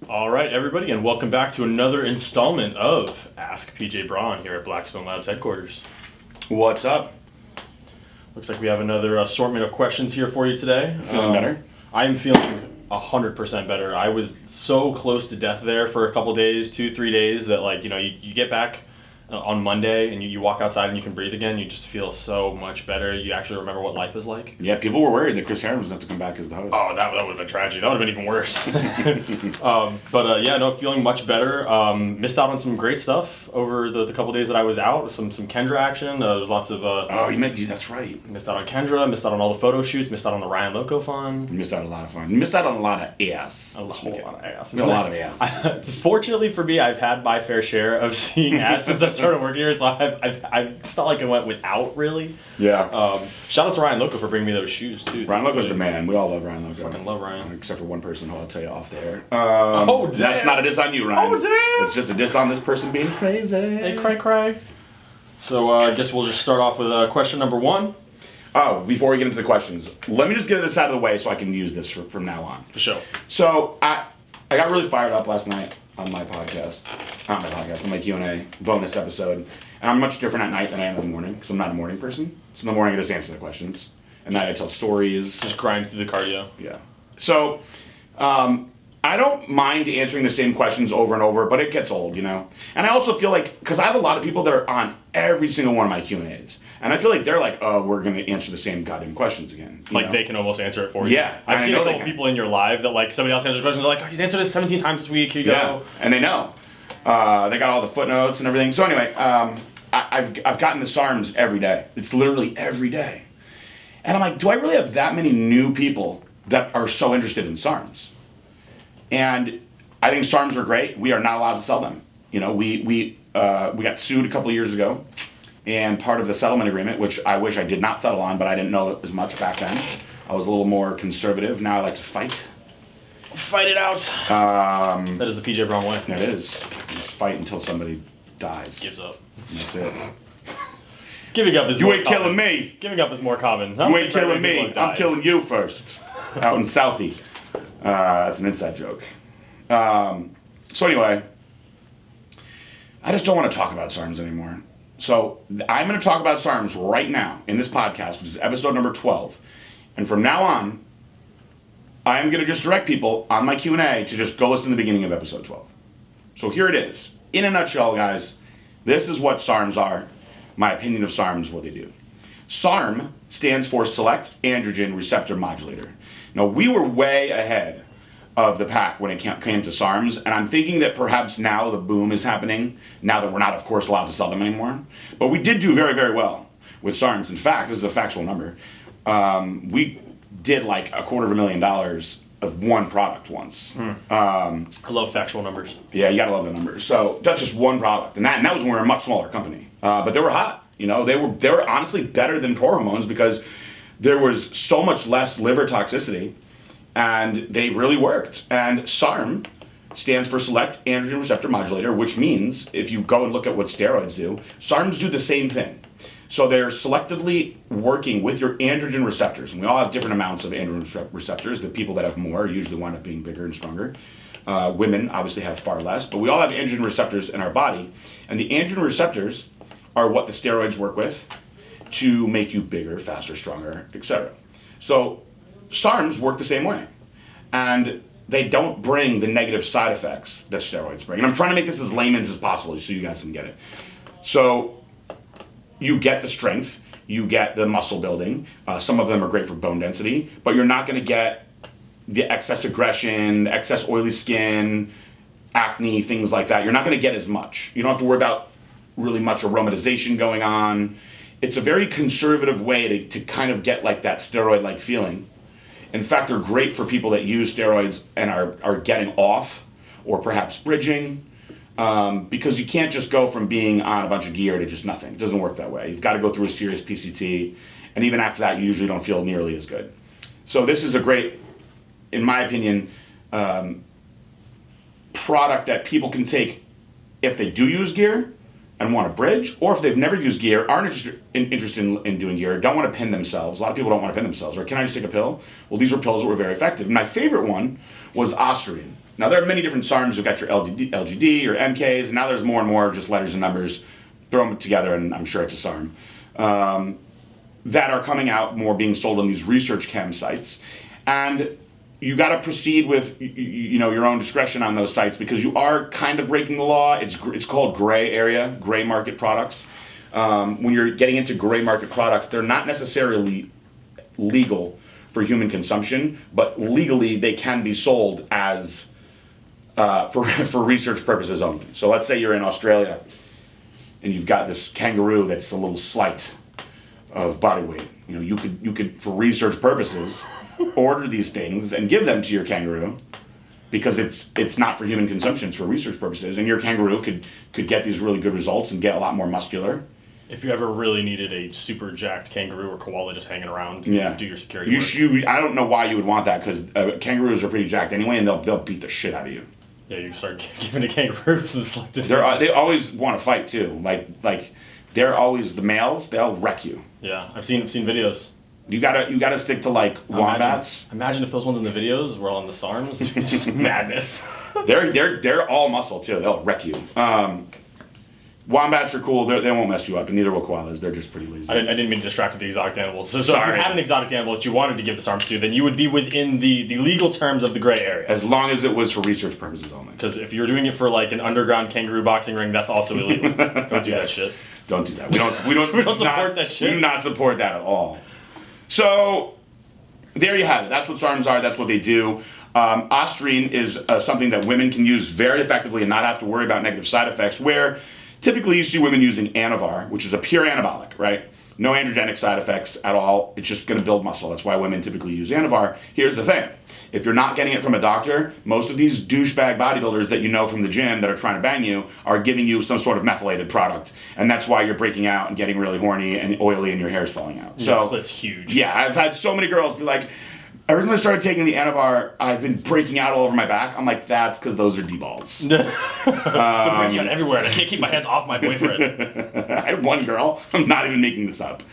All right, everybody, and welcome back to another installment of Ask PJ Braun here at Blackstone Labs headquarters. What's up? Looks like we have another assortment of questions here for you today. Feeling better? I am feeling 100% better. I was so close to death there for a couple days, 2-3 days, that you get back on Monday and you walk outside and you can breathe again. You just feel so much better. You actually remember what life is like. Yeah, people were worried that Chris Herron was going to have to come back as the host. Oh, that would have been tragedy. That would have been even worse. Feeling much better. Missed out on some great stuff over the couple days that I was out. Some Kendra action. There's lots of... that's right. Missed out on Kendra. Missed out on all the photo shoots. Missed out on the Ryan Loco fun. You missed out on a lot of fun. You missed out on a lot of ass. A whole lot of ass. A lot of ass. Fortunately for me, I've had my fair share of seeing ass since I started working here, so it's not like I went without, really. Yeah. Shout out to Ryan Loco for bringing me those shoes, too. Ryan Loco's the man. We all love Ryan Loco. Fucking love Ryan. Except for one person who I'll tell you off the air. Oh, damn. That's not a diss on you, Ryan. Oh, damn. It's just a diss on this person being crazy. Hey, cray. So I guess we'll just start off with question number 1. Oh, before we get into the questions, let me just get this out of the way so I can use this from now on. For sure. So I got really fired up last night on my podcast. Not my podcast, on my Q&A bonus episode. And I'm much different at night than I am in the morning, because I'm not a morning person. So in the morning I just answer the questions. At night I tell stories. Just grind through the cardio. Yeah. So I don't mind answering the same questions over and over, but it gets old, you know? And I also feel like, because I have a lot of people that are on every single one of my Q&As. And I feel like they're like, oh, we're going to answer the same goddamn questions again. Like, they can almost answer it for you. Yeah. I've seen a couple people in your live that, like, somebody else answers questions, they're like, oh, he's answered this 17 times this week, here you go. And they know. They got all the footnotes and everything. So anyway, I've gotten the SARMs every day. It's literally every day. And I'm like, do I really have that many new people that are so interested in SARMs? And I think SARMs are great. We are not allowed to sell them. You know, we got sued a couple of years ago, and part of the settlement agreement, which I wish I did not settle on, but I didn't know as much back then. I was a little more conservative. Now I like to fight. Fight it out. That is the PJ Braun way. That is. Just fight until somebody dies. Gives up. And that's it. Giving up is You more ain't common. killing me. Giving up is more common. You ain't killing me. I'm killing you first. Out in Southie. That's an inside joke. So anyway, I just don't want to talk about SARMs anymore. So I'm going to talk about SARMs right now in this podcast, which is episode number 12. And from now on, I'm going to just direct people on my Q&A to just go listen to the beginning of episode 12. So here it is. In a nutshell, guys, this is what SARMs are. My opinion of SARMs, what they do. SARM stands for Select Androgen Receptor Modulator. Now, we were way ahead of the pack when it came to SARMs, and I'm thinking that perhaps now the boom is happening, now that we're not, of course, allowed to sell them anymore. But we did do very, very well with SARMs. In fact, this is a factual number. We did like $250,000 of one product once. I love factual numbers. Yeah, you gotta love the numbers. So that's just one product, and that was when we were a much smaller company. But they were hot. You know, they were honestly better than hormones because there was so much less liver toxicity, and they really worked. And SARM stands for Select Androgen Receptor Modulator, which means if you go and look at what steroids do, SARMs do the same thing. So they're selectively working with your androgen receptors, and we all have different amounts of androgen receptors. The people that have more usually wind up being bigger and stronger. Women obviously have far less, but we all have androgen receptors in our body, and the androgen receptors are what the steroids work with to make you bigger, faster, stronger, etc. So SARMs work the same way, and they don't bring the negative side effects that steroids bring. And I'm trying to make this as layman's as possible so you guys can get it. So you get the strength, you get the muscle building. Some of them are great for bone density, but you're not going to get the excess aggression, excess oily skin, acne, things like that. You're not going to get as much. You don't have to worry about really much aromatization going on. It's a very conservative way to kind of get like that steroid-like feeling. In fact, they're great for people that use steroids and are getting off or perhaps bridging. Because you can't just go from being on a bunch of gear to just nothing. It doesn't work that way. You've got to go through a serious PCT, and even after that, you usually don't feel nearly as good. So this is a great, in my opinion, product that people can take if they do use gear and want to bridge, or if they've never used gear, aren't interested in doing gear, don't want to pin themselves. A lot of people don't want to pin themselves. Or can I just take a pill? Well, these were pills that were very effective. And my favorite one was Ostarine. Now there are many different SARMs. You've got your LGD or MKs, and now there's more and more just letters and numbers. Throw them together, and I'm sure it's a SARM. That are coming out more being sold on these research chem sites, and you got to proceed with your own discretion on those sites because you are kind of breaking the law. It's called gray market products. When you're getting into gray market products, they're not necessarily legal for human consumption, but legally they can be sold as for research purposes only. So let's say you're in Australia and you've got this kangaroo that's a little slight of body weight. You could for research purposes order these things and give them to your kangaroo because it's not for human consumption, it's for research purposes, and your kangaroo could get these really good results and get a lot more muscular. If you ever really needed a super jacked kangaroo or koala just hanging around to do your security work. I don't know why you would want that because kangaroos are pretty jacked anyway, and they'll beat the shit out of you. Yeah, you start giving a kangaroo some selective. They always want to fight too. Like they're always the males. They'll wreck you. Yeah, I've seen videos. You gotta stick to wombats. Imagine if those ones in the videos were all in the SARMs. Just madness. They're all muscle too. They'll wreck you. Wombats are cool. They won't mess you up, and neither will koalas. They're just pretty lazy. I didn't mean to distract with the exotic animals. So if you had an exotic animal that you wanted to give the SARMs to, then you would be within the legal terms of the gray area. As long as it was for research purposes only. Because if you're doing it for like an underground kangaroo boxing ring, that's also illegal. Don't do that shit. Don't do that. We don't we don't support that shit. We do not support that at all. So there you have it. That's what SARMs are. That's what they do. Ostrine is something that women can use very effectively and not have to worry about negative side effects, where typically you see women using Anavar, which is a pure anabolic, right? No androgenic side effects at all. It's just going to build muscle. That's why women typically use Anavar. Here's the thing. If you're not getting it from a doctor, most of these douchebag bodybuilders that you know from the gym that are trying to bang you are giving you some sort of methylated product. And that's why you're breaking out and getting really horny and oily and your hair's falling out. So that's huge. Yeah, I've had so many girls be like, ever since I started taking the Anavar, I've been breaking out all over my back. I'm like, that's because those are D-balls. I'm breaking out everywhere and I can't keep my hands off my boyfriend. I had one girl, I'm not even making this up.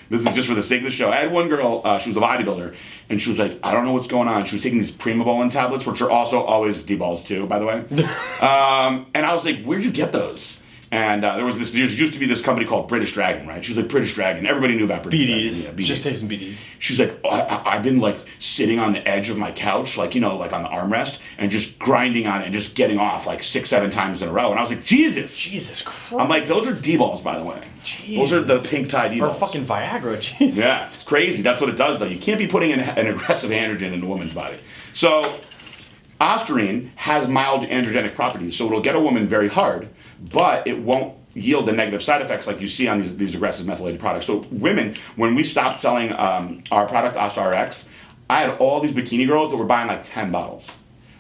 This is just for the sake of the show. I had one girl, she was a bodybuilder, and she was like, I don't know what's going on. She was taking these Primobolan tablets, which are also always D-balls too, by the way. And I was like, where'd you get those? And there used to be this company called British Dragon, right? She was like, British Dragon. Everybody knew about British BDs. Dragon. Yeah, BDs. Just take some BDs. She's like, I've been like sitting on the edge of my couch, like on the armrest, and just grinding on it and just getting off like 6-7 times in a row. And I was like, Jesus Christ. I'm like, those are D-balls, by the way. Jesus. Those are the pink tie D-balls. Or fucking Viagra, Jesus. Yeah, it's crazy. That's what it does, though. You can't be putting an aggressive androgen in a woman's body. So, Ostrine has mild androgenic properties, so it'll get a woman very hard, but it won't yield the negative side effects like you see on these aggressive methylated products. So women, when we stopped selling our product, OstraRx, I had all these bikini girls that were buying like 10 bottles.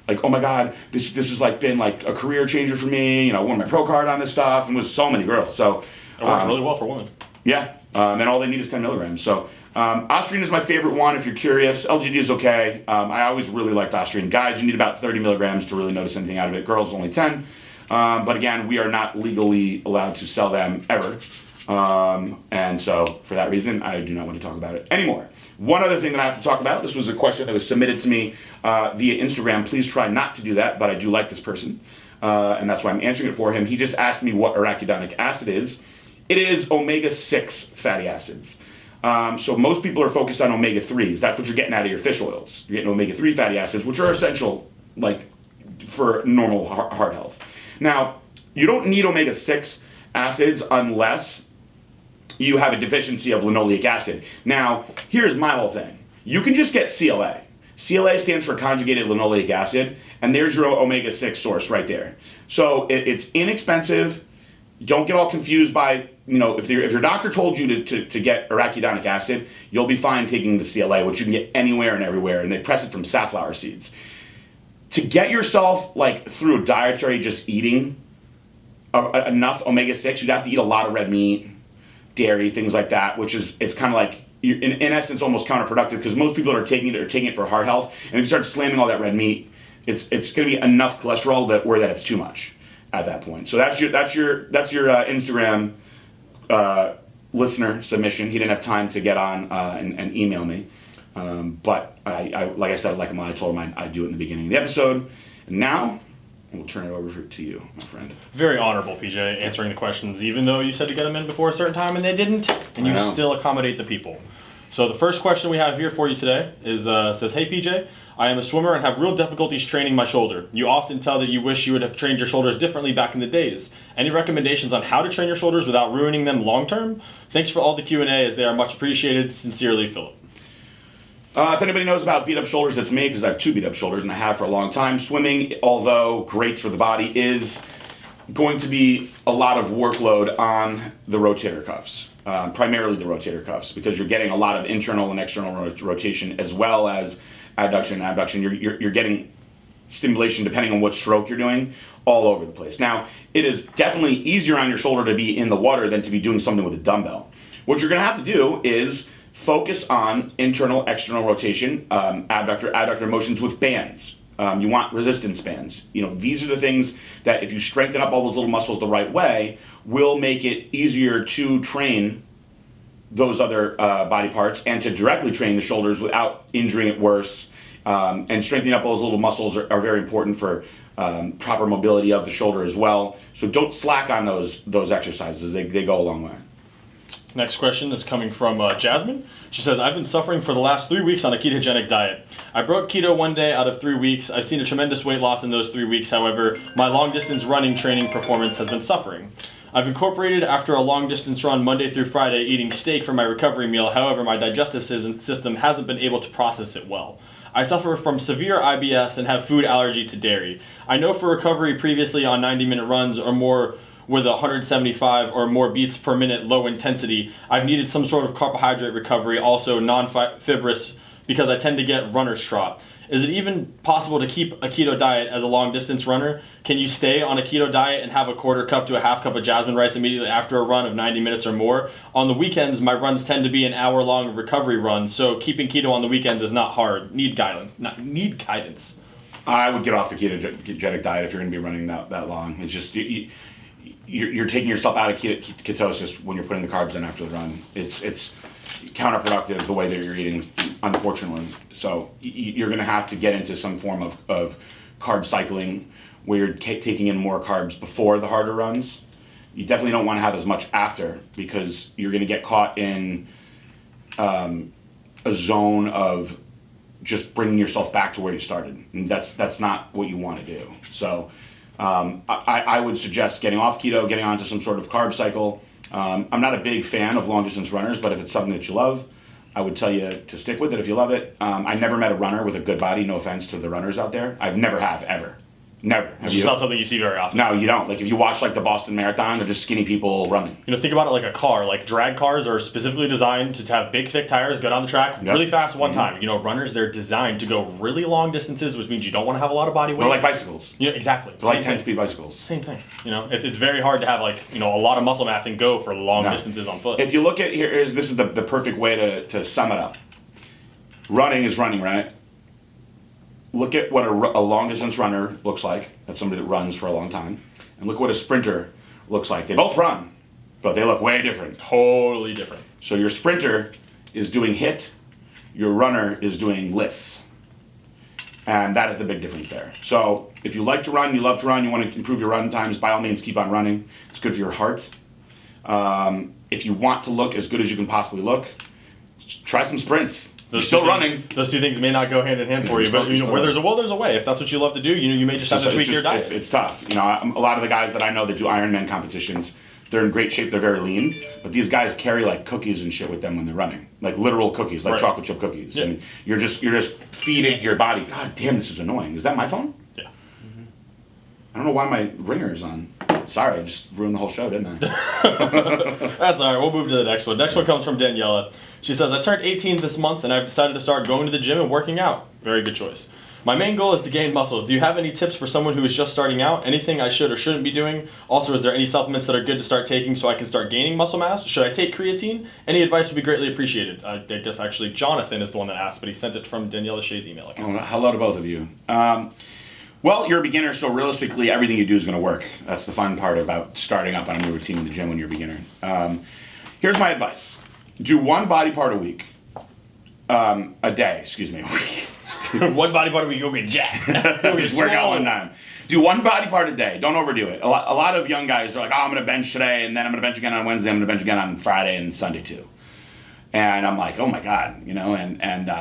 Like, oh my God, this has like been like a career changer for me. I won my pro card on this stuff, and it was so many girls. So it works really well for women. Yeah, and all they need is 10 milligrams. So Ostrine is my favorite one if you're curious. LGD is okay. I always really liked Ostrine. Guys, you need about 30 milligrams to really notice anything out of it. Girls, only 10. But again, we are not legally allowed to sell them ever. And so for that reason, I do not want to talk about it anymore. One other thing that I have to talk about, this was a question that was submitted to me via Instagram. Please try not to do that, but I do like this person. And that's why I'm answering it for him. He just asked me what arachidonic acid is. It is omega-6 fatty acids. So most people are focused on omega-3s. That's what you're getting out of your fish oils. You're getting omega-3 fatty acids, which are essential like for normal heart health. Now, you don't need omega-6 acids unless you have a deficiency of linoleic acid. Now, here's my whole thing. You can just get CLA. CLA stands for conjugated linoleic acid, and there's your omega-6 source right there. So it's inexpensive. Don't get all confused by, if your doctor told you to get arachidonic acid, you'll be fine taking the CLA, which you can get anywhere and everywhere, and they press it from safflower seeds. To get yourself, like, through a dietary just eating enough omega-6, you'd have to eat a lot of red meat, dairy, things like that, which it's kind of like, in essence, almost counterproductive, because most people that are taking it for heart health, and if you start slamming all that red meat, it's going to be enough cholesterol that it's too much at that point. So that's your Instagram listener submission. He didn't have time to get on and email me. But I like I said, I like him. I told him I'd do it in the beginning of the episode. And now, we'll turn it over to you, my friend. Very honorable, PJ, answering the questions, even though you said to get them in before a certain time and they didn't, and you still accommodate the people. So the first question we have here for you today is says, "Hey PJ, I am a swimmer and have real difficulties training my shoulder. You often tell that you wish you would have trained your shoulders differently back in the days. Any recommendations on how to train your shoulders without ruining them long term? Thanks for all the Q&A, as they are much appreciated. Sincerely, Philip." If anybody knows about beat up shoulders, that's me, because I have 2 beat up shoulders and I have for a long time. Swimming, although great for the body, is going to be a lot of workload on the rotator cuffs. Primarily the rotator cuffs, because you're getting a lot of internal and external rotation, as well as adduction and abduction. You're getting stimulation, depending on what stroke you're doing, all over the place. Now, it is definitely easier on your shoulder to be in the water than to be doing something with a dumbbell. What you're going to have to do is focus on internal, external rotation, adductor motions with bands. You want resistance bands. These are the things that, if you strengthen up all those little muscles the right way, will make it easier to train those other body parts and to directly train the shoulders without injuring it worse. And strengthening up those little muscles are very important for proper mobility of the shoulder as well. So don't slack on those exercises. They go a long way. Next question is coming from Jasmine. She says, "I've been suffering for the last 3 weeks on a ketogenic diet. I broke keto 1 day out of 3 weeks. I've seen a tremendous weight loss in those 3 weeks. However, my long distance running training performance has been suffering. I've incorporated, after a long distance run Monday through Friday, eating steak for my recovery meal. However, my digestive system hasn't been able to process it well. I suffer from severe IBS and have food allergy to dairy. I know for recovery previously on 90-minute runs or more with 175 or more beats per minute low intensity, I've needed some sort of carbohydrate recovery, also non-fibrous, because I tend to get runner's trot. Is it even possible to keep a keto diet as a long distance runner? Can you stay on a keto diet and have a quarter cup to a half cup of jasmine rice immediately after a run of 90 minutes or more? On the weekends, my runs tend to be an hour-long recovery run, so keeping keto on the weekends is not hard. Need guidance. I would get off the ketogenic diet if you're going to be running that long. It's just you're taking yourself out of ketosis when you're putting the carbs in after the run. It's counterproductive the way that you're eating, unfortunately. So you're going to have to get into some form of carb cycling, where you're taking in more carbs before the harder runs. You definitely don't want to have as much after, because you're going to get caught in a zone of just bringing yourself back to where you started. And that's not what you want to do. So I would suggest getting off keto, getting onto some sort of carb cycle. I'm not a big fan of long distance runners, but if it's something that you love, I would tell you to stick with it if you love it. I never met a runner with a good body. No offense to the runners out there. I've never have, ever. Never. It's just not something you see very often. No, you don't. Like, if you watch the Boston Marathon, they're just skinny people running. Think about it like a car. Like, drag cars are specifically designed to have big, thick tires, go down the track really fast one time. Runners, they're designed to go really long distances, which means you don't want to have a lot of body weight. They're like bicycles. Exactly. They're like 10-speed bicycles. Same thing. It's very hard to have a lot of muscle mass and go for long distances on foot. If you look at this is the perfect way to sum it up. Running is running, right? Look at what a long distance runner looks like. That's somebody that runs for a long time. And look what a sprinter looks like. They both run, but they look way different. Totally different. So your sprinter is doing HIIT, your runner is doing LISS. And that is the big difference there. So if you like to run, you love to run, you want to improve your run times, by all means keep on running. It's good for your heart. If you want to look as good as you can possibly look, try some sprints. You're still running. Those two things may not go hand in hand for you, but where there's a will, there's a way. If that's what you love to do, you may just have to tweak your diet. It's tough. A lot of the guys that I know that do Ironman competitions, they're in great shape. They're very lean, but these guys carry like cookies and shit with them when they're running, like literal cookies, like chocolate chip cookies, and you're just feeding your body. God damn, this is annoying. Is that my phone? Yeah. Mm-hmm. I don't know why my ringer is on. Sorry, I just ruined the whole show, didn't I? That's all right. We'll move to the next one. Next one comes from Daniela. She says, "I turned 18 this month and I've decided to start going to the gym and working out." Very good choice. "My main goal is to gain muscle. Do you have any tips for someone who is just starting out? Anything I should or shouldn't be doing? Also, is there any supplements that are good to start taking so I can start gaining muscle mass? Should I take creatine? Any advice would be greatly appreciated." I guess actually Jonathan is the one that asked, but he sent it from Daniela Shea's email account. Hello to both of you. Well, you're a beginner, so realistically, everything you do is going to work. That's the fun part about starting up on a new routine in the gym when you're a beginner. Here's my advice. Do one body part a week. A day, excuse me. One body part we go get jacked. Just work out one time. Do one body part a day. Don't overdo it. A lot of young guys are like, oh, I'm going to bench today, and then I'm going to bench again on Wednesday. I'm going to bench again on Friday and Sunday too. And I'm like, oh my God, and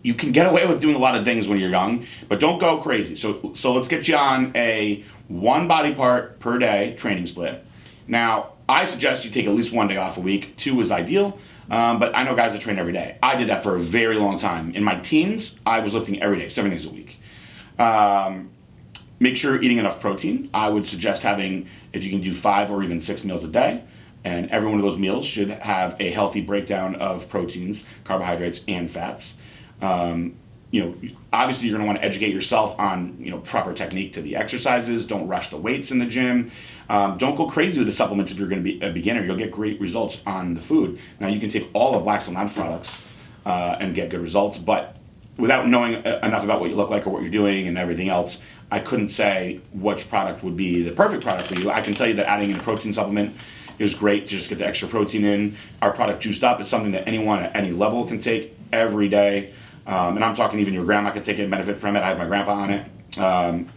you can get away with doing a lot of things when you're young, but don't go crazy. So let's get you on a one body part per day training split. Now, I suggest you take at least 1 day off a week. 2 is ideal, but I know guys that train every day. I did that for a very long time. In my teens, I was lifting every day, 7 days a week. Make sure you're eating enough protein. I would suggest having, if you can do 5 or even 6 meals a day, and every one of those meals should have a healthy breakdown of proteins, carbohydrates, and fats. Obviously you're going to want to educate yourself on, proper technique to the exercises. Don't rush the weights in the gym. Don't go crazy with the supplements if you're going to be a beginner. You'll get great results on the food. Now you can take all of Blackstone Labs products and get good results, but without knowing enough about what you look like or what you're doing and everything else, I couldn't say which product would be the perfect product for you. I can tell you that adding in a protein supplement is great to just get the extra protein in. Our product Juiced Up is something that anyone at any level can take every day. And I'm talking even your grandma could take it and benefit from it. I have my grandpa on it.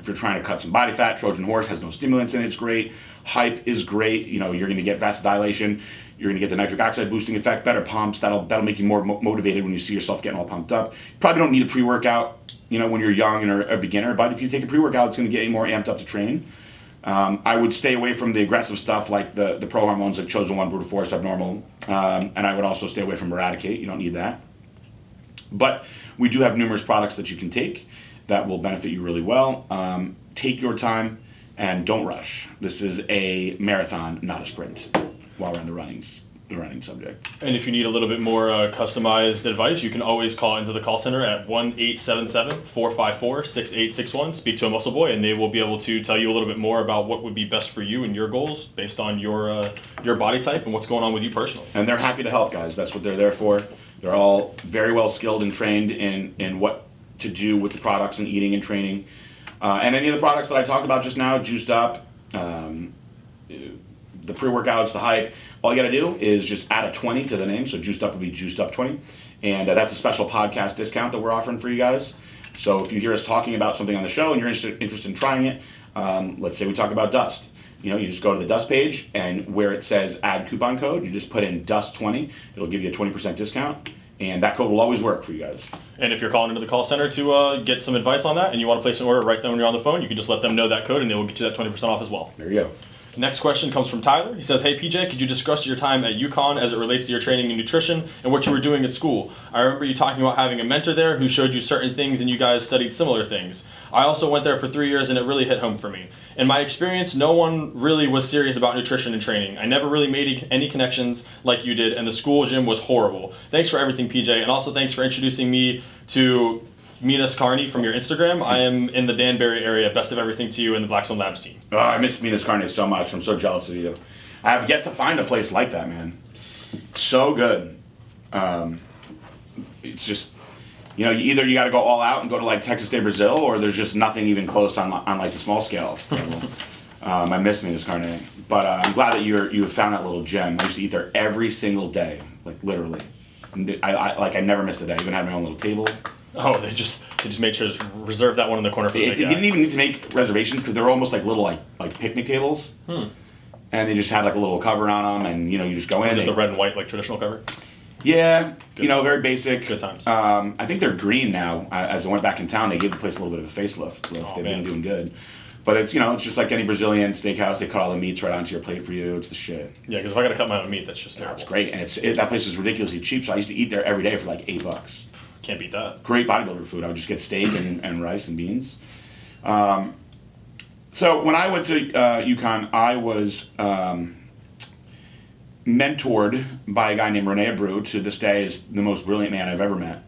If you're trying to cut some body fat, Trojan Horse has no stimulants in it. It's great. Hype is great. You're going to get vasodilation. You're going to get the nitric oxide boosting effect, better pumps. That'll make you more motivated when you see yourself getting all pumped up. You probably don't need a pre-workout, when you're young and are a beginner. But if you take a pre-workout, it's going to get you more amped up to train. I would stay away from the aggressive stuff like the pro hormones like Chosen 1, Brutal Force, Abnormal. And I would also stay away from Eradicate. You don't need that. But we do have numerous products that you can take that will benefit you really well. Take your time and don't rush. This is a marathon, not a sprint, while we're on the running subject. And if you need a little bit more customized advice, you can always call into the call center at 1-877-454-6861. Speak to a muscle boy, and they will be able to tell you a little bit more about what would be best for you and your goals based on your body type and what's going on with you personally. And they're happy to help, guys. That's what they're there for. They're all very well skilled and trained in what to do with the products and eating and training. And any of the products that I talked about just now, Juiced Up, the pre-workouts, the Hype, all you got to do is just add a 20 to the name. So Juiced Up would be Juiced Up 20. And that's a special podcast discount that we're offering for you guys. So if you hear us talking about something on the show and you're interested in trying it, let's say we talk about dust. You just go to the Dust page, and where it says add coupon code, you just put in DUST20. It'll give you a 20% discount, and that code will always work for you guys. And if you're calling into the call center to get some advice on that and you want to place an order right then when you're on the phone, you can just let them know that code, and they will get you that 20% off as well. There you go. Next question comes from Tyler. He says, hey PJ, could you discuss your time at UConn as it relates to your training in nutrition and what you were doing at school? I remember you talking about having a mentor there who showed you certain things and you guys studied similar things. I also went there for 3 years and it really hit home for me. In my experience, no one really was serious about nutrition and training. I never really made any connections like you did, and the school gym was horrible. Thanks for everything, PJ, and also thanks for introducing me to Minas Carney from your Instagram. I am in the Danbury area. Best of everything to you and the Blackstone Labs team. Oh, I miss Minas Carney so much. I'm so jealous of you. I have yet to find a place like that, man. So good. It's just, either you got to go all out and go to like Texas de Brazil, or there's just nothing even close on like the small scale level. I miss Minas Carney, but I'm glad that you have found that little gem. I used to eat there every single day, like literally. I never missed a day. I even had my own little table. Oh, they just made sure to reserve that one in the corner for the big guy. They didn't even need to make reservations because they were almost like little like picnic tables. And they just had like a little cover on them, and you just go in. Is it the red and white like traditional cover? Yeah, good. Very basic. Good times. I think they're green now. As I went back in town, they gave the place a little bit of a facelift. They've been doing good. But it's it's just like any Brazilian steakhouse. They cut all the meats right onto your plate for you. It's the shit. Yeah, because if I gotta cut my own meat, that's just terrible. It's great, and that place is ridiculously cheap. So I used to eat there every day for like $8. Can't beat that. Great bodybuilder food. I would just get steak and rice and beans. So when I went to UConn, I was mentored by a guy named Rene Abreu. To this day is the most brilliant man I've ever met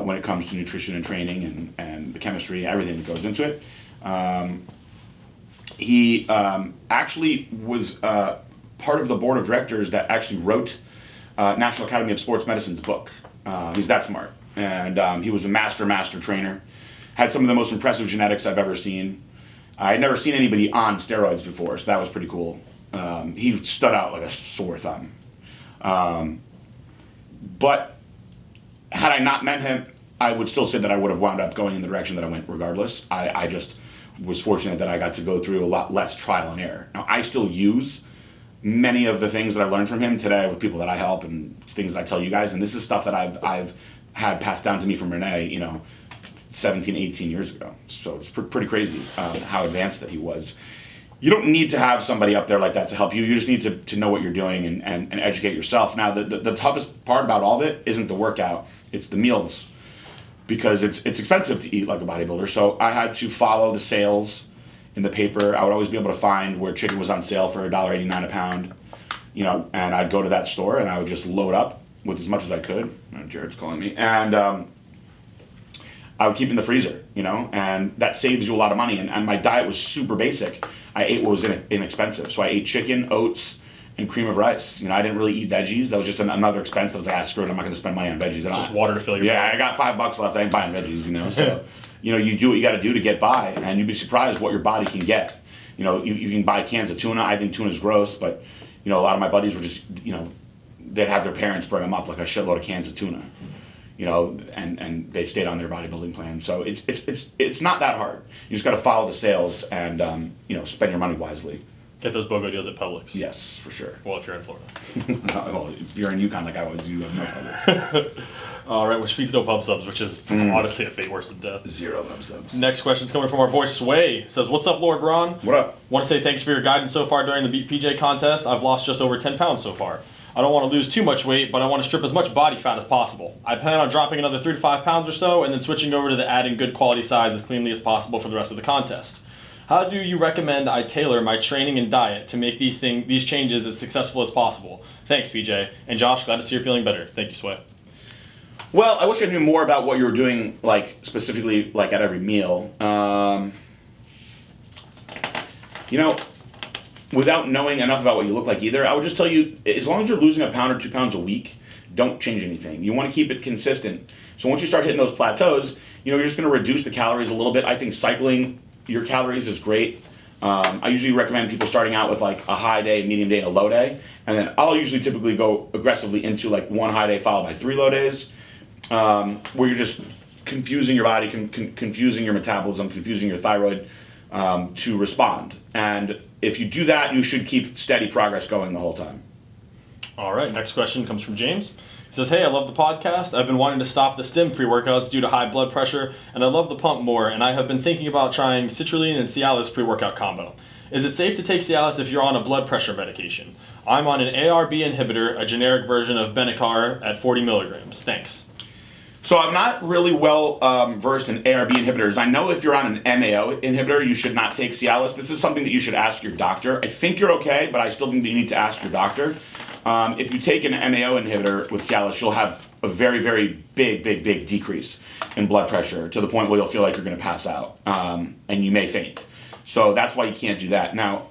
when it comes to nutrition and training and the chemistry, everything that goes into it. He actually was part of the board of directors that actually wrote National Academy of Sports Medicine's book. He's that smart. And he was a master trainer. Had some of the most impressive genetics I've ever seen. I had never seen anybody on steroids before, so that was pretty cool. He stood out like a sore thumb. But had I not met him I would still say that I would have wound up going in the direction that I went regardless. I just was fortunate that I got to go through a lot less trial and error. Now, I still use many of the things that I learned from him today with people that I help and things that I tell you guys, and this is stuff that I've had passed down to me from Renee, 17, 18 years ago. So it's pretty crazy how advanced that he was. You don't need to have somebody up there like that to help you. You just need to know what you're doing and educate yourself. Now, the toughest part about all of it isn't the workout, it's the meals. Because it's expensive to eat like a bodybuilder. So I had to follow the sales in the paper. I would always be able to find where chicken was on sale for $1.89 a pound, and I'd go to that store and I would just load up with as much as I could. Jared's calling me. And I would keep it in the freezer, and that saves you a lot of money. And my diet was super basic. I ate what was inexpensive. So I ate chicken, oats, and cream of rice. I didn't really eat veggies. That was just another expense. I was like, screw it, I'm not going to spend money on veggies at all. Just water to fill your Yeah, body. I got $5 left. I ain't buying veggies, So, you do what you got to do to get by, and you'd be surprised what your body can get. You can buy cans of tuna. I think tuna's gross, but, a lot of my buddies were just, they'd have their parents bring them up like a shitload of cans of tuna, and they stayed on their bodybuilding plan. So it's not that hard. You just got to follow the sales and, spend your money wisely. Get those BOGO deals at Publix. Yes, for sure. Well, if you're in Florida. Well, if you're in Yukon like I was, you have no Publix. All right, which beats no pub subs, which is honestly a fate worse than death. 0 pub subs. Next question's coming from our boy Sway. Says, what's up, Lord Braun? What up? Want to say thanks for your guidance so far during the Beat PJ contest. I've lost just over 10 pounds so far. I don't want to lose too much weight, but I want to strip as much body fat as possible. I plan on dropping another 3 to 5 pounds or so, and then switching over to the adding good quality size as cleanly as possible for the rest of the contest. How do you recommend I tailor my training and diet to make these changes as successful as possible? Thanks, PJ. And Josh, glad to see you're feeling better. Thank you, Sway. Well, I wish I knew more about what you were doing, specifically, at every meal. Without knowing enough about what you look like either, I would just tell you, as long as you're losing a pound or 2 pounds a week, don't change anything. You want to keep it consistent. So once you start hitting those plateaus, you're just going to reduce the calories a little bit. I think cycling your calories is great. I usually recommend people starting out with a high day, medium day, and a low day. And then I'll usually typically go aggressively into 1 high day followed by 3 low days, where you're just confusing your body, confusing your metabolism, confusing your thyroid to respond. And if you do that, you should keep steady progress going the whole time. All right, next question comes from James. He says, hey, I love the podcast. I've been wanting to stop the stim pre-workouts due to high blood pressure, and I love the pump more, and I have been thinking about trying citrulline and Cialis pre-workout combo. Is it safe to take Cialis if you're on a blood pressure medication? I'm on an ARB inhibitor, a generic version of Benicar at 40 milligrams. Thanks. So I'm not really well versed in ARB inhibitors. I know if you're on an MAO inhibitor, you should not take Cialis. This is something that you should ask your doctor. I think you're okay, but I still think that you need to ask your doctor. If you take an MAO inhibitor with Cialis, you'll have a very, very big decrease in blood pressure to the point where you'll feel like you're going to pass out, and you may faint. So that's why you can't do that. Now,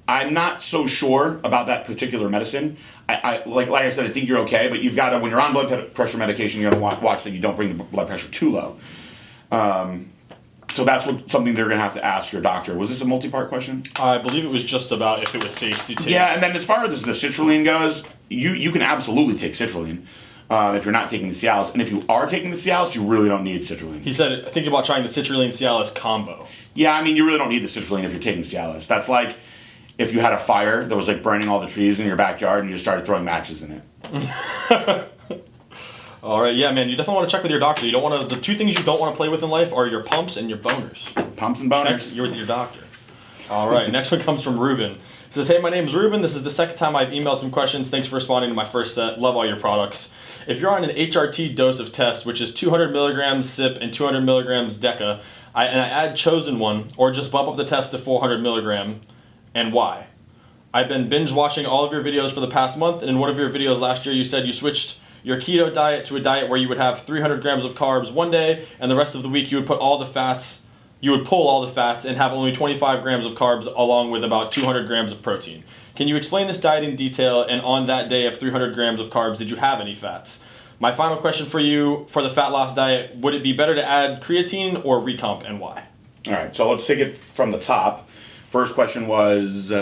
I'm not so sure about that particular medicine. Like I said, I think you're okay, but you've got to, when you're on blood pressure medication, you're going to watch that you don't bring the blood pressure too low. So that's something they're going to have to ask your doctor. Was this a multi-part question? I believe it was just about if it was safe to take. Yeah, and then as far as the citrulline goes, you can absolutely take citrulline if you're not taking the Cialis. And if you are taking the Cialis, you really don't need citrulline. He said, thinking about trying the citrulline Cialis combo. Yeah, I mean, you really don't need the citrulline if you're taking Cialis. That's like if you had a fire that was burning all the trees in your backyard and you just started throwing matches in it. All right, yeah, man, you definitely want to check with your doctor. You don't want to. The 2 things you don't want to play with in life are your pumps and your boners. Pumps and boners. Check your doctor. All right, next one comes from Ruben. He says, hey, my name is Ruben. This is the second time I've emailed some questions. Thanks for responding to my first set. Love all your products. If you're on an HRT dose of test, which is 200 milligrams SIP and 200 milligrams DECA, and I add chosen one, or just bump up the test to 400 milligram, and why? I've been binge watching all of your videos for the past month, and in one of your videos last year, you said you switched your keto diet to a diet where you would have 300 grams of carbs one day, and the rest of the week you would pull all the fats and have only 25 grams of carbs along with about 200 grams of protein. Can you explain this diet in detail, and on that day of 300 grams of carbs, did you have any fats? My final question for you, for the fat loss diet, would it be better to add creatine or recomp, and why? All right, so let's take it from the top. First question was...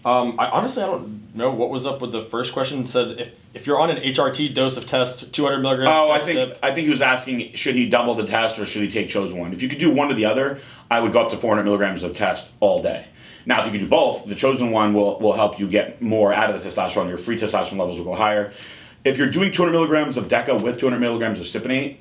I honestly, I don't know what was up with the first question. It said if you're on an HRT dose of test, 200 milligrams. Oh, I test think sip. I think he was asking, should he double the test or should he take chosen one? If you could do one or the other, I would go up to 400 milligrams of test all day. Now, if you could do both, the chosen one will help you get more out of the testosterone. Your free testosterone levels will go higher. If you're doing 200 milligrams of Deca with 200 milligrams of Cypionate,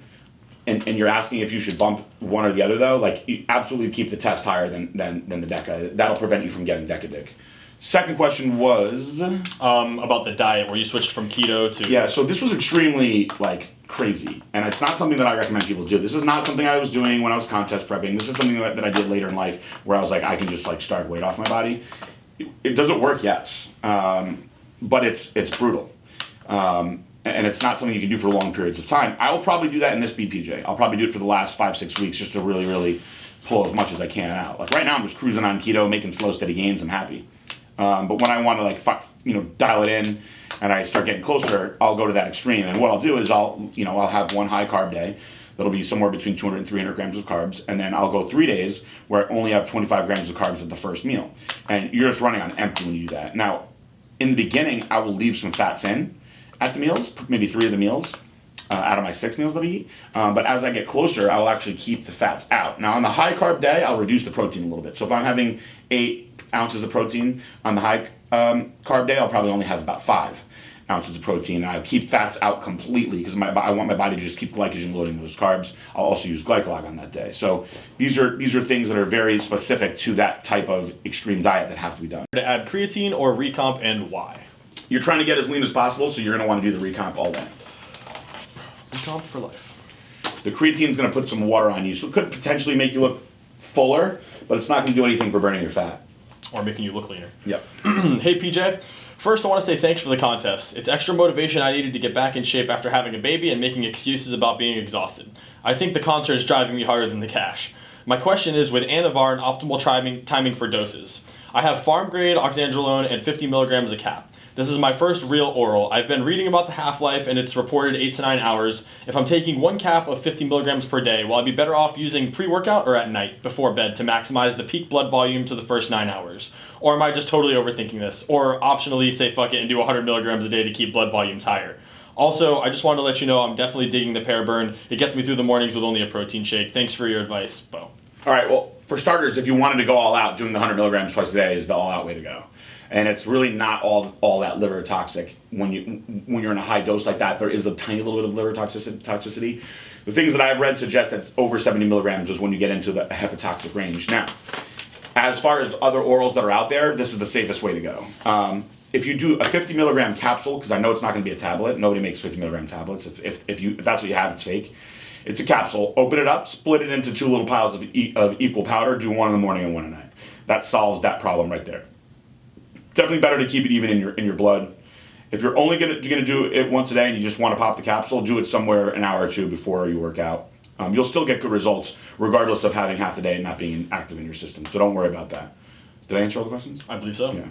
and you're asking if you should bump one or the other, though, like, you absolutely keep the test higher than the Deca. That'll prevent you from getting Deca Dick. Second question was About the diet, where you switched from keto to... Yeah, so this was extremely, like, crazy, and it's not something that I recommend people do. This is not something I was doing when I was contest prepping. This is something that I did later in life, where I was like, I can just, like, starve weight off my body. It doesn't work, yes, but it's brutal, and it's not something you can do for long periods of time. I will probably do that in this BPJ. I'll probably do it for the last 5-6 weeks just to really, really pull as much as I can out. Like, right now, I'm just cruising on keto, making slow, steady gains. I'm happy. But when I want to, like, dial it in, and I start getting closer, I'll go to that extreme. And what I'll do is I'll have one high carb day that'll be somewhere between 200 and 300 grams of carbs, and then I'll go 3 days where I only have 25 grams of carbs at the first meal. And you're just running on empty when you do that. Now, in the beginning, I will leave some fats in at the meals, maybe 3 of the meals out of my 6 meals that I eat. But as I get closer, I will actually keep the fats out. Now, on the high carb day, I'll reduce the protein a little bit. So if I'm having 8 ounces of protein on the high carb day, I'll probably only have about 5 ounces of protein. I keep fats out completely because I want my body to just keep glycogen loading those carbs. I'll also use glycolog on that day. So these are things that are very specific to that type of extreme diet that have to be done. To add creatine or recomp, and why? You're trying to get as lean as possible, so you're going to want to do the recomp all day. Recomp for life. The creatine is going to put some water on you, so it could potentially make you look fuller, but it's not going to do anything for burning your fat. Or making you look leaner. Yep. Hey, PJ. First, I want to say thanks for the contest. It's extra motivation I needed to get back in shape after having a baby and making excuses about being exhausted. I think the concert is driving me harder than the cash. My question is, with Anavar and optimal timing for doses. I have farm-grade oxandrolone and 50 milligrams a cap. This is my first real oral. I've been reading about the half-life, and it's reported 8 to 9 hours. If I'm taking 1 cap of 50 milligrams per day, will I be better off using pre-workout or at night before bed to maximize the peak blood volume to the first 9 hours? Or am I just totally overthinking this? Or optionally say fuck it and do 100 milligrams a day to keep blood volumes higher? Also, I just wanted to let you know I'm definitely digging the pear burn. It gets me through the mornings with only a protein shake. Thanks for your advice, Bo. All right, well, for starters, if you wanted to go all out, doing the 100 milligrams twice a day is the all-out way to go. And it's really not all that liver toxic. When you're in a high dose like that, there is a tiny little bit of liver toxicity. The things that I've read suggest that over 70 milligrams is when you get into the hepatotoxic range. Now, as far as other orals that are out there, this is the safest way to go. If you do a 50 milligram capsule, because I know it's not going to be a tablet. Nobody makes 50 milligram tablets. If that's what you have, it's fake. It's a capsule. Open it up, split it into 2 little piles of equal powder. Do 1 in the morning and 1 at night. That solves that problem right there. Definitely better to keep it even in your blood. If you're only gonna do it once a day and you just want to pop the capsule, do it somewhere an hour or 2 before you work out. You'll still get good results regardless of having half the day and not being active in your system. So don't worry about that. Did I answer all the questions? I believe so. Yeah.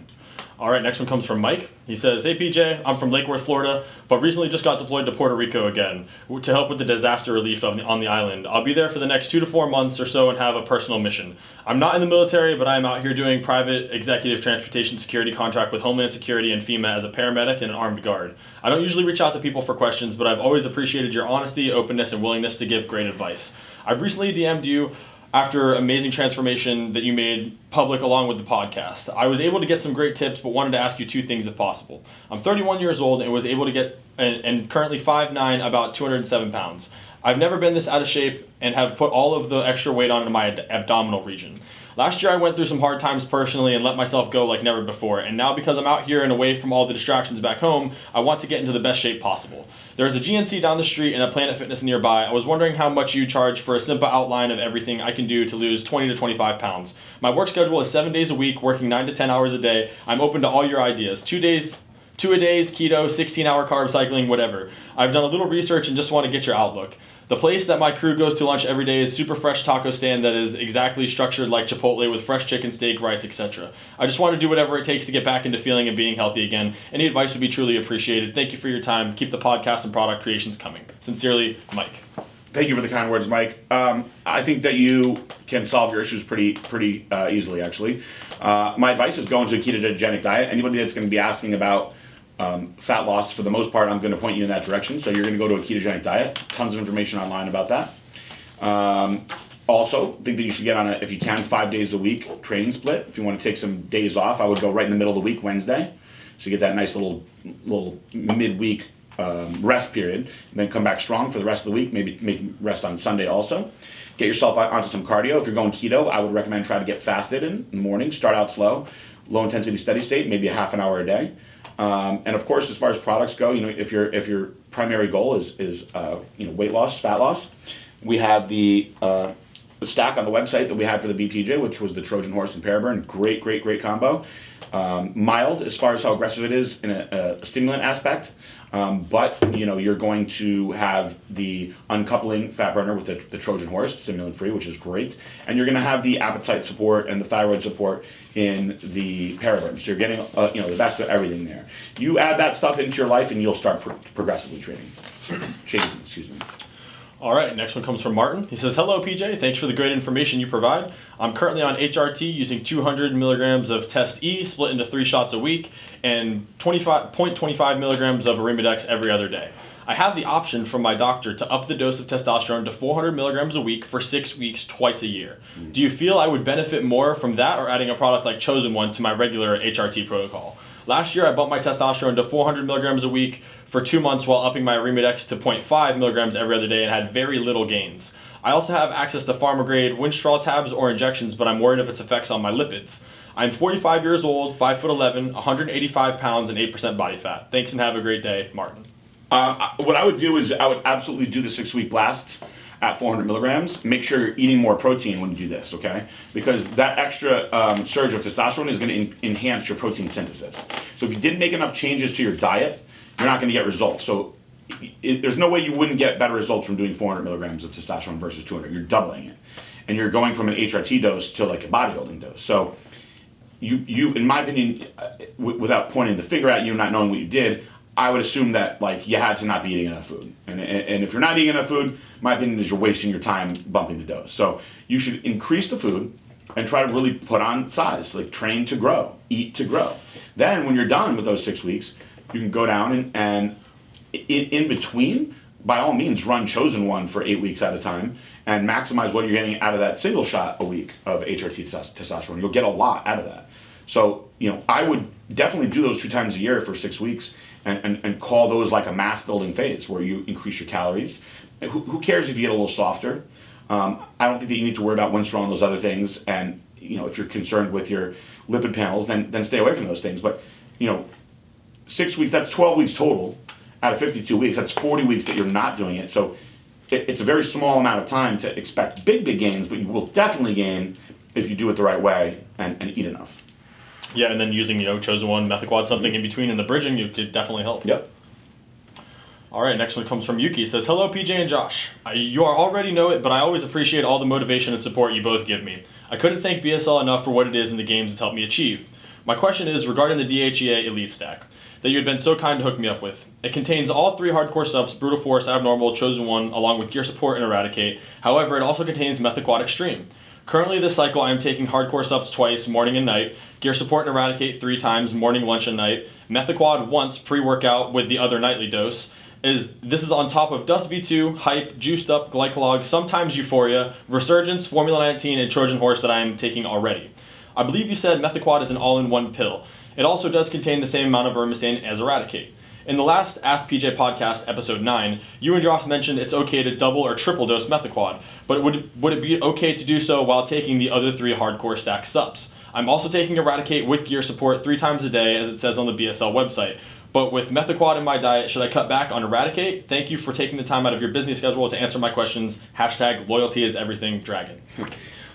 All right, next one comes from Mike. He says, hey PJ, I'm from Lake Worth, Florida, but recently just got deployed to Puerto Rico again to help with the disaster relief on the island. I'll be there for the next 2 to 4 months or so and have a personal mission. I'm not in the military, but I'm out here doing private executive transportation security contract with Homeland Security and FEMA as a paramedic and an armed guard. I don't usually reach out to people for questions, but I've always appreciated your honesty, openness, and willingness to give great advice. I've recently DM'd you after amazing transformation that you made public along with the podcast. I was able to get some great tips, but wanted to ask you 2 things if possible. I'm 31 years old and was able to get, and currently 5'9", about 207 pounds. I've never been this out of shape and have put all of the extra weight on in my abdominal region. Last year I went through some hard times personally and let myself go like never before, and now because I'm out here and away from all the distractions back home, I want to get into the best shape possible. There is a GNC down the street and a Planet Fitness nearby. I was wondering how much you charge for a simple outline of everything I can do to lose 20 to 25 pounds. My work schedule is 7 days a week, working 9 to 10 hours a day. I'm open to all your ideas. 2 a-days, keto, 16-hour carb cycling, whatever. I've done a little research and just want to get your outlook. The place that my crew goes to lunch every day is super fresh taco stand that is exactly structured like Chipotle with fresh chicken, steak, rice, etc. I just want to do whatever it takes to get back into feeling and being healthy again. Any advice would be truly appreciated. Thank you for your time. Keep the podcast and product creations coming. Sincerely, Mike. Thank you for the kind words, Mike. I think that you can solve your issues pretty easily, actually. My advice is go into a ketogenic diet. Anybody that's going to be asking about fat loss, for the most part, I'm going to point you in that direction. So you're going to go to a ketogenic diet. Tons of information online about that. Also, think that you should get on if you can, 5 days a week training split. If you want to take some days off, I would go right in the middle of the week, Wednesday. So you get that nice little midweek rest period, and then come back strong for the rest of the week. Maybe rest on Sunday also. Get yourself onto some cardio. If you're going keto, I would recommend try to get fasted in the morning. Start out slow, low intensity, steady state, maybe a half an hour a day. And of course, as far as products go, if your primary goal is weight loss, fat loss, we have the stack on the website that we had for the BPJ, which was the Trojan Horse and Paraburn. Great combo. Mild as far as how aggressive it is in a stimulant aspect, but you're going to have the uncoupling fat burner with the Trojan Horse, stimulant free, which is great, and you're going to have the appetite support and the thyroid support in the Paraburn. So you're getting the best of everything there. You add that stuff into your life, and you'll start progressively changing. Excuse me. All right, next one comes from Martin. He says, hello, PJ. Thanks for the great information you provide. I'm currently on HRT using 200 milligrams of Test E split into 3 shots a week and 0.25 milligrams of Arimidex every other day. I have the option from my doctor to up the dose of testosterone to 400 milligrams a week for 6 weeks twice a year. Do you feel I would benefit more from that or adding a product like Chosen One to my regular HRT protocol? Last year, I bumped my testosterone to 400 milligrams a week for 2 months while upping my Arimidex to 0.5 milligrams every other day and had very little gains. I also have access to pharma-grade Winstrol tabs or injections, but I'm worried of its effects on my lipids. I'm 45 years old, 5'11", 185 pounds, and 8% body fat. Thanks and have a great day, Martin. What I would do is I would absolutely do the 6-week blast at 400 milligrams. Make sure you're eating more protein when you do this, okay? Because that extra surge of testosterone is going to enhance your protein synthesis. So if you didn't make enough changes to your diet, you're not going to get results. So there's no way you wouldn't get better results from doing 400 milligrams of testosterone versus 200. You're doubling it. And you're going from an HRT dose to like a bodybuilding dose. So you in my opinion, without pointing the finger at you, not knowing what you did, I would assume that like you had to not be eating enough food. And if you're not eating enough food, my opinion is you're wasting your time bumping the dose. So you should increase the food and try to really put on size, like train to grow, eat to grow. Then when you're done with those 6 weeks, you can go down and in between, by all means, run Chosen One for 8 weeks at a time and maximize what you're getting out of that single shot a week of HRT testosterone. You'll get a lot out of that. So, I would definitely do those 2 times a year for 6 weeks and call those like a mass building phase where you increase your calories. Who cares if you get a little softer? I don't think that you need to worry about Winstrol and those other things. And, if you're concerned with your lipid panels, then stay away from those things. But, 6 weeks, that's 12 weeks total out of 52 weeks. That's 40 weeks that you're not doing it. So it's a very small amount of time to expect big gains, but you will definitely gain if you do it the right way and eat enough. Yeah, and then using, Chosen One, Methaquad, something in between in the bridging, you could definitely help. Yep. All right, next one comes from Yuki. It says, hello, PJ and Josh. You already know it, but I always appreciate all the motivation and support you both give me. I couldn't thank BSL enough for what it is in the games it's helped me achieve. My question is regarding the DHEA Elite Stack that you had been so kind to hook me up with. It contains all 3 hardcore subs, Brutal Force, Abnormal, Chosen One, along with Gear Support and Eradicate. However, it also contains Methaquad Extreme. Currently this cycle, I am taking hardcore subs twice, morning and night, Gear Support and Eradicate 3 times, morning, lunch, and night, Methaquad once, pre-workout with the other nightly dose. This is on top of Dust V2, Hype, Juiced Up, Glycolog, sometimes Euphoria, Resurgence, Formula 19, and Trojan Horse that I am taking already. I believe you said Methaquad is an all-in-one pill. It also does contain the same amount of vermicane as Eradicate. In the last Ask PJ podcast, episode 9, you and Josh mentioned it's okay to double or triple dose Methaquad, but would it be okay to do so while taking the other 3 hardcore stack subs? I'm also taking Eradicate with Gear Support 3 times a day, as it says on the BSL website. But with Methaquad in my diet, should I cut back on Eradicate? Thank you for taking the time out of your busy schedule to answer my questions. # loyalty is everything, Dragon.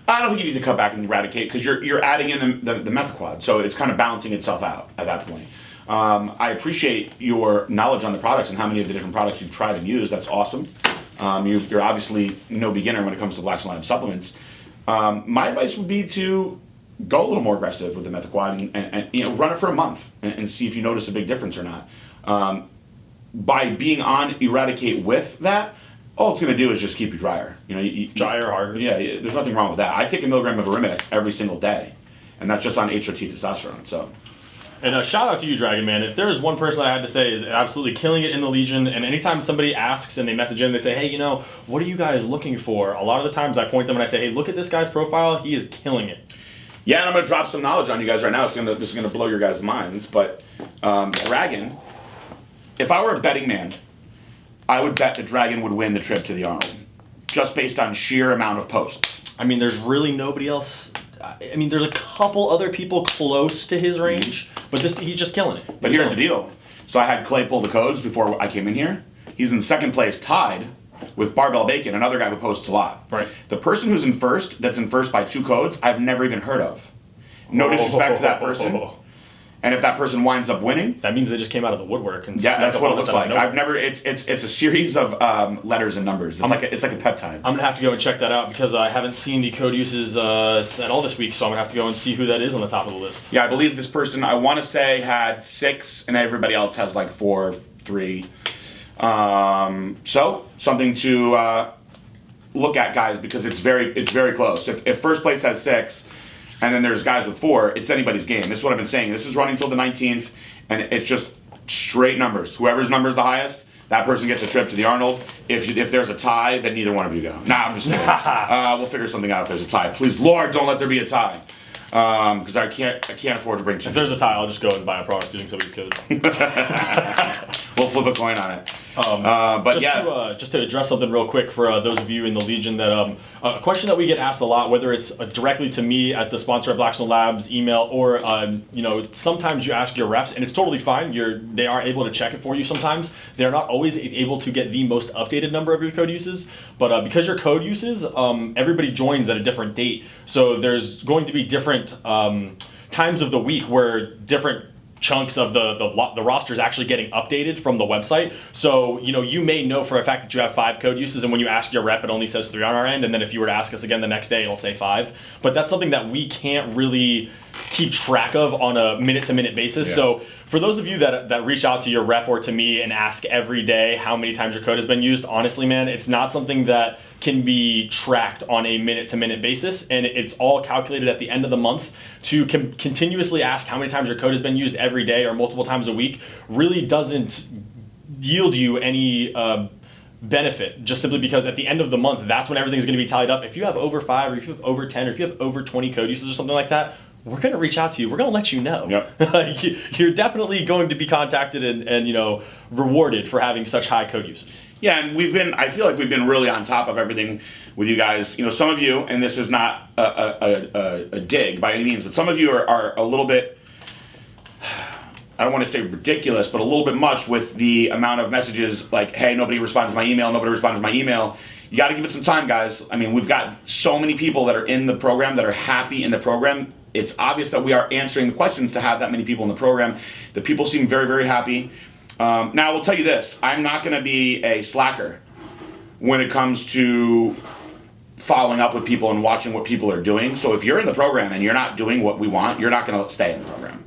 I don't think you need to cut back and Eradicate because you're adding in the Methaquad, so it's kind of balancing itself out at that point. I appreciate your knowledge on the products and how many of the different products you've tried and used. That's awesome. You're obviously no beginner when it comes to Blackstone line of supplements. My advice would be to go a little more aggressive with the Methaquad and run it for a month and see if you notice a big difference or not. By being on Eradicate with that, all it's going to do is just keep you drier. Drier, harder. Yeah, there's nothing wrong with that. I take a milligram of Arimidex every single day, and that's just on HRT testosterone. So. And shout out to you, Dragon Man. If there is one person I had to say is absolutely killing it in the Legion, and anytime somebody asks and they message in, they say, hey, what are you guys looking for? A lot of the times I point them and I say, hey, look at this guy's profile. He is killing it. Yeah, and I'm going to drop some knowledge on you guys right now. This is going to blow your guys' minds. But Dragon, if I were a betting man, I would bet that Dragon would win the trip to the Arnold, just based on sheer amount of posts. I mean, there's really nobody else. I mean, there's a couple other people close to his range, but he's just killing it. But here's the deal. So I had Clay pull the codes before I came in here. He's in second place, tied with Barbell Bacon, another guy who posts a lot. Right. The person who's in first, that's in first by 2 codes, I've never even heard of. No disrespect to that person. And if that person winds up winning, that means they just came out of the woodwork. And yeah, that's what it looks like. I've never. It's a series of letters and numbers. It's like a peptide. I'm gonna have to go and check that out because I haven't seen the code uses at all this week. So I'm gonna have to go and see who that is on the top of the list. Yeah, I believe this person, I want to say, had 6, and everybody else has like 4, 3. So something to look at, guys, because it's very close. If first place has 6. And then there's guys with 4, it's anybody's game. This is what I've been saying. This is running till the 19th, and it's just straight numbers. Whoever's number's the highest, that person gets a trip to the Arnold. If there's a tie, then neither one of you go. Nah, I'm just kidding. We'll figure something out if there's a tie. Please, Lord, don't let there be a tie. Because I can't afford to bring 2. If there's a tie, I'll just go and buy a product using somebody's code. We'll flip a coin on it. Just to address something real quick for those of you in the Legion, that a question that we get asked a lot, whether it's directly to me at the sponsor at Blackstone Labs email, or sometimes you ask your reps, and it's totally fine. They are able to check it for you sometimes. They're not always able to get the most updated number of your code uses, but because your code uses, everybody joins at a different date. So there's going to be different times of the week where different chunks of the roster is actually getting updated from the website. So, you may know for a fact that you have 5 code uses, and when you ask your rep, it only says 3 on our end, and then if you were to ask us again the next day, it'll say 5. But that's something that we can't really keep track of on a minute-to-minute basis. Yeah. So for those of you that reach out to your rep or to me and ask every day how many times your code has been used, honestly, man, it's not something that can be tracked on a minute-to-minute basis, and it's all calculated at the end of the month. To continuously ask how many times your code has been used every day or multiple times a week really doesn't yield you any benefit, just simply because at the end of the month, that's when everything's going to be tallied up. If you have over 5, or if you have over 10, or if you have over 20 code uses or something like that, we're going to reach out to you. We're going to let you know. Yep. You're definitely going to be contacted and rewarded for having such high code uses. Yeah, and I feel like we've been really on top of everything with you guys. Some of you, and this is not a dig by any means, but some of you are a little bit, I don't want to say ridiculous, but a little bit much with the amount of messages like, hey, nobody responds to my email, You got to give it some time, guys. I mean, we've got so many people that are in the program, that are happy in the program. It's obvious that we are answering the questions to have that many people in the program. The people seem very, very happy. Now, I will tell you this. I'm not going to be a slacker when it comes to following up with people and watching what people are doing. So if you're in the program and you're not doing what we want, you're not going to stay in the program.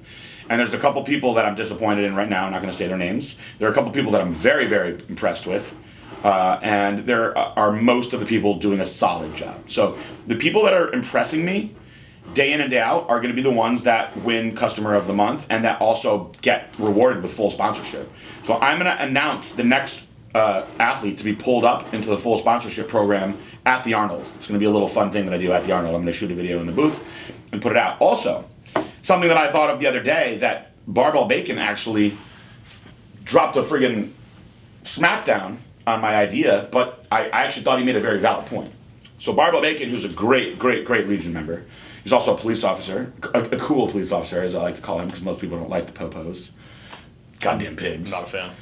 And there's a couple people that I'm disappointed in right now. I'm not going to say their names. There are a couple people that I'm very, very impressed with. And there are most of the people doing a solid job. So the people that are impressing me day in and day out are going to be the ones that win Customer of the Month and that also get rewarded with full sponsorship. So I'm going to announce the next athlete to be pulled up into the full sponsorship program at the Arnold. It's going to be a little fun thing that I do at the Arnold. I'm going to shoot a video in the booth and put it out. Also, something that I thought of the other day, that Barbell Bacon actually dropped a friggin' smackdown on my idea, but I actually thought he made a very valid point. So Barbell Bacon, who's a great Legion member, he's also a police officer, a cool police officer, as I like to call him, because most people don't like the popos. Goddamn pigs. Not a fan.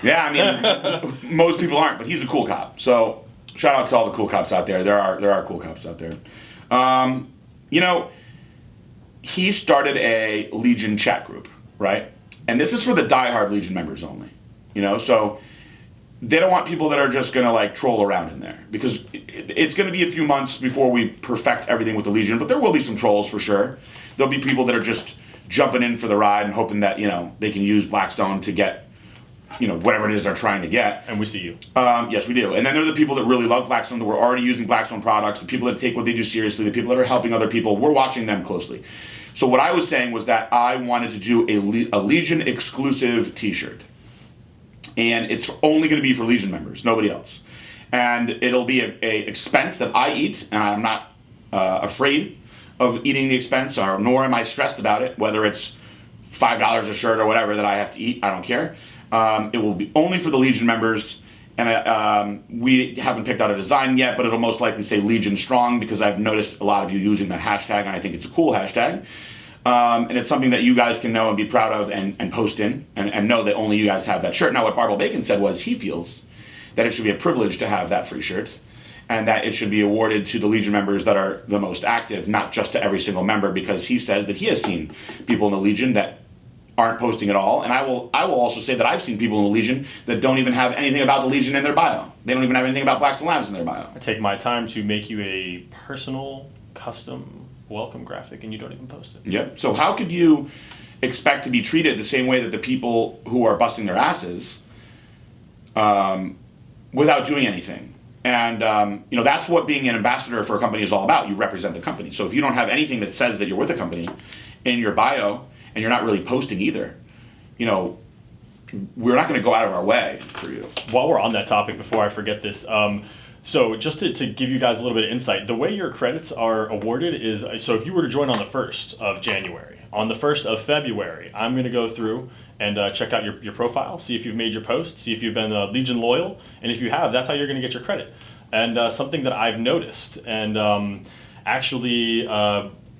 Yeah, I mean, most people aren't, but he's a cool cop. So shout out to all the cool cops out there. There are cool cops out there. He started a Legion chat group, right? And this is for the diehard Legion members only. So they don't want people that are just going to troll around in there, because it's going to be a few months before we perfect everything with the Legion, but there will be some trolls for sure. There'll be people that are just jumping in for the ride and hoping that, they can use Blackstone to get whatever it is they're trying to get. And we see you. Yes, we do. And then there are the people that really love Blackstone, that were already using Blackstone products, the people that take what they do seriously, the people that are helping other people. We're watching them closely. So what I was saying was that I wanted to do a Legion exclusive t-shirt. And it's only going to be for Legion members, nobody else. And it'll be a expense that I eat, and I'm not afraid of eating the expense, nor am I stressed about it, whether it's $5 a shirt or whatever that I have to eat. I don't care. It will be only for the Legion members, and we haven't picked out a design yet, but it'll most likely say Legion Strong, because I've noticed a lot of you using that hashtag, and I think it's a cool hashtag. And it's something that you guys can know and be proud of and post in, and know that only you guys have that shirt. Now, what Barbell Bacon said was he feels that it should be a privilege to have that free shirt, and that it should be awarded to the Legion members that are the most active, not just to every single member, because he says that he has seen people in the Legion that aren't posting at all. And I will also say that I've seen people in the Legion that don't even have anything about the Legion in their bio. They don't even have anything about Blackstone Labs in their bio. I take my time to make you a personal, custom welcome graphic, and you don't even post it. Yep. So how could you expect to be treated the same way that the people who are busting their asses without doing anything? And that's what being an ambassador for a company is all about. You represent the company. So if you don't have anything that says that you're with a company in your bio, and you're not really posting either, we're not going to go out of our way for you. While we're on that topic, before I forget this, so just to give you guys a little bit of insight, the way your credits are awarded is, so if you were to join on the 1st of January, on the 1st of February, I'm going to go through and check out your profile, see if you've made your post, see if you've been Legion loyal, and if you have, that's how you're going to get your credit. And something that I've noticed, and actually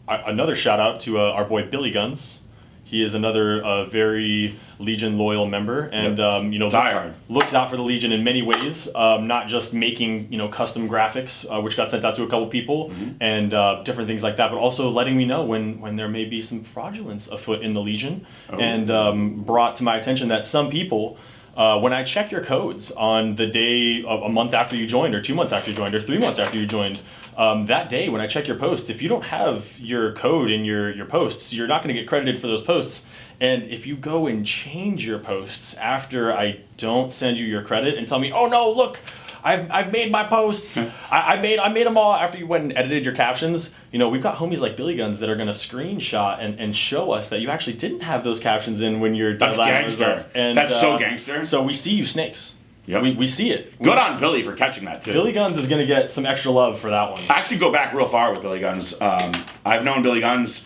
another shout out to our boy Billy Guns. He is another very Legion loyal member, and diehard. Looks out for the Legion in many ways, not just making custom graphics, which got sent out to a couple people, and different things like that, but also letting me know when there may be some fraudulence afoot in the Legion, and brought to my attention that some people, when I check your codes on the day of a month after you joined, or 2 months after you joined, or 3 months after you joined, that day when I check your posts, if you don't have your code in your posts, you're not going to get credited for those posts. And if you go and change your posts after I don't send you your credit and tell me, oh no, look, I've made my posts. I made them all after you went and edited your captions. We've got homies like Billy Guns that are going to screenshot and show us that you actually didn't have those captions in when you're That's gangster. And that's so gangster. So we see you, snakes. Yep. We see it. Good on Billy for catching that too. Billy Guns is going to get some extra love for that one. I actually go back real far with Billy Guns. I've known Billy Guns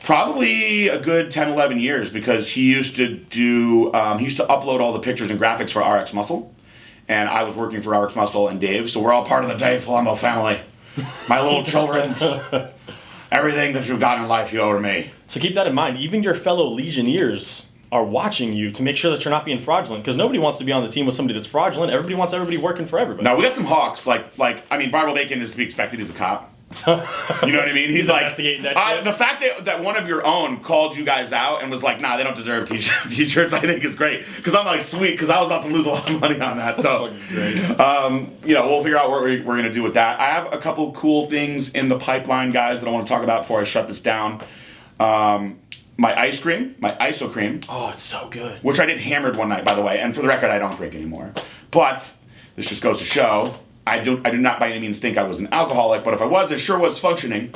probably a good 10, 11 years, because he used to upload all the pictures and graphics for RX Muscle. And I was working for RX Muscle and Dave, so we're all part of the Dave Palumbo family. My little children's, everything that you've got in life you owe to me. So keep that in mind. Even your fellow Legionnaires are watching you to make sure that you're not being fraudulent, because nobody wants to be on the team with somebody that's fraudulent. Everybody wants everybody working for everybody. No, we got some hawks. Barbell Bacon is to be expected. He's a cop. You know what I mean? He's like investigating that shit. The fact that one of your own called you guys out and was like, nah, they don't deserve t-shirts, I think is great. Because I'm like, sweet, because I was about to lose a lot of money on that. So, we'll figure out what we're going to do with that. I have a couple cool things in the pipeline, guys, that I want to talk about before I shut this down. My ice cream, my ISO cream. Oh, it's so good. Which I did hammered one night, by the way. And for the record, I don't drink anymore. But this just goes to show, I do not by any means think I was an alcoholic, but if I was, it sure was functioning,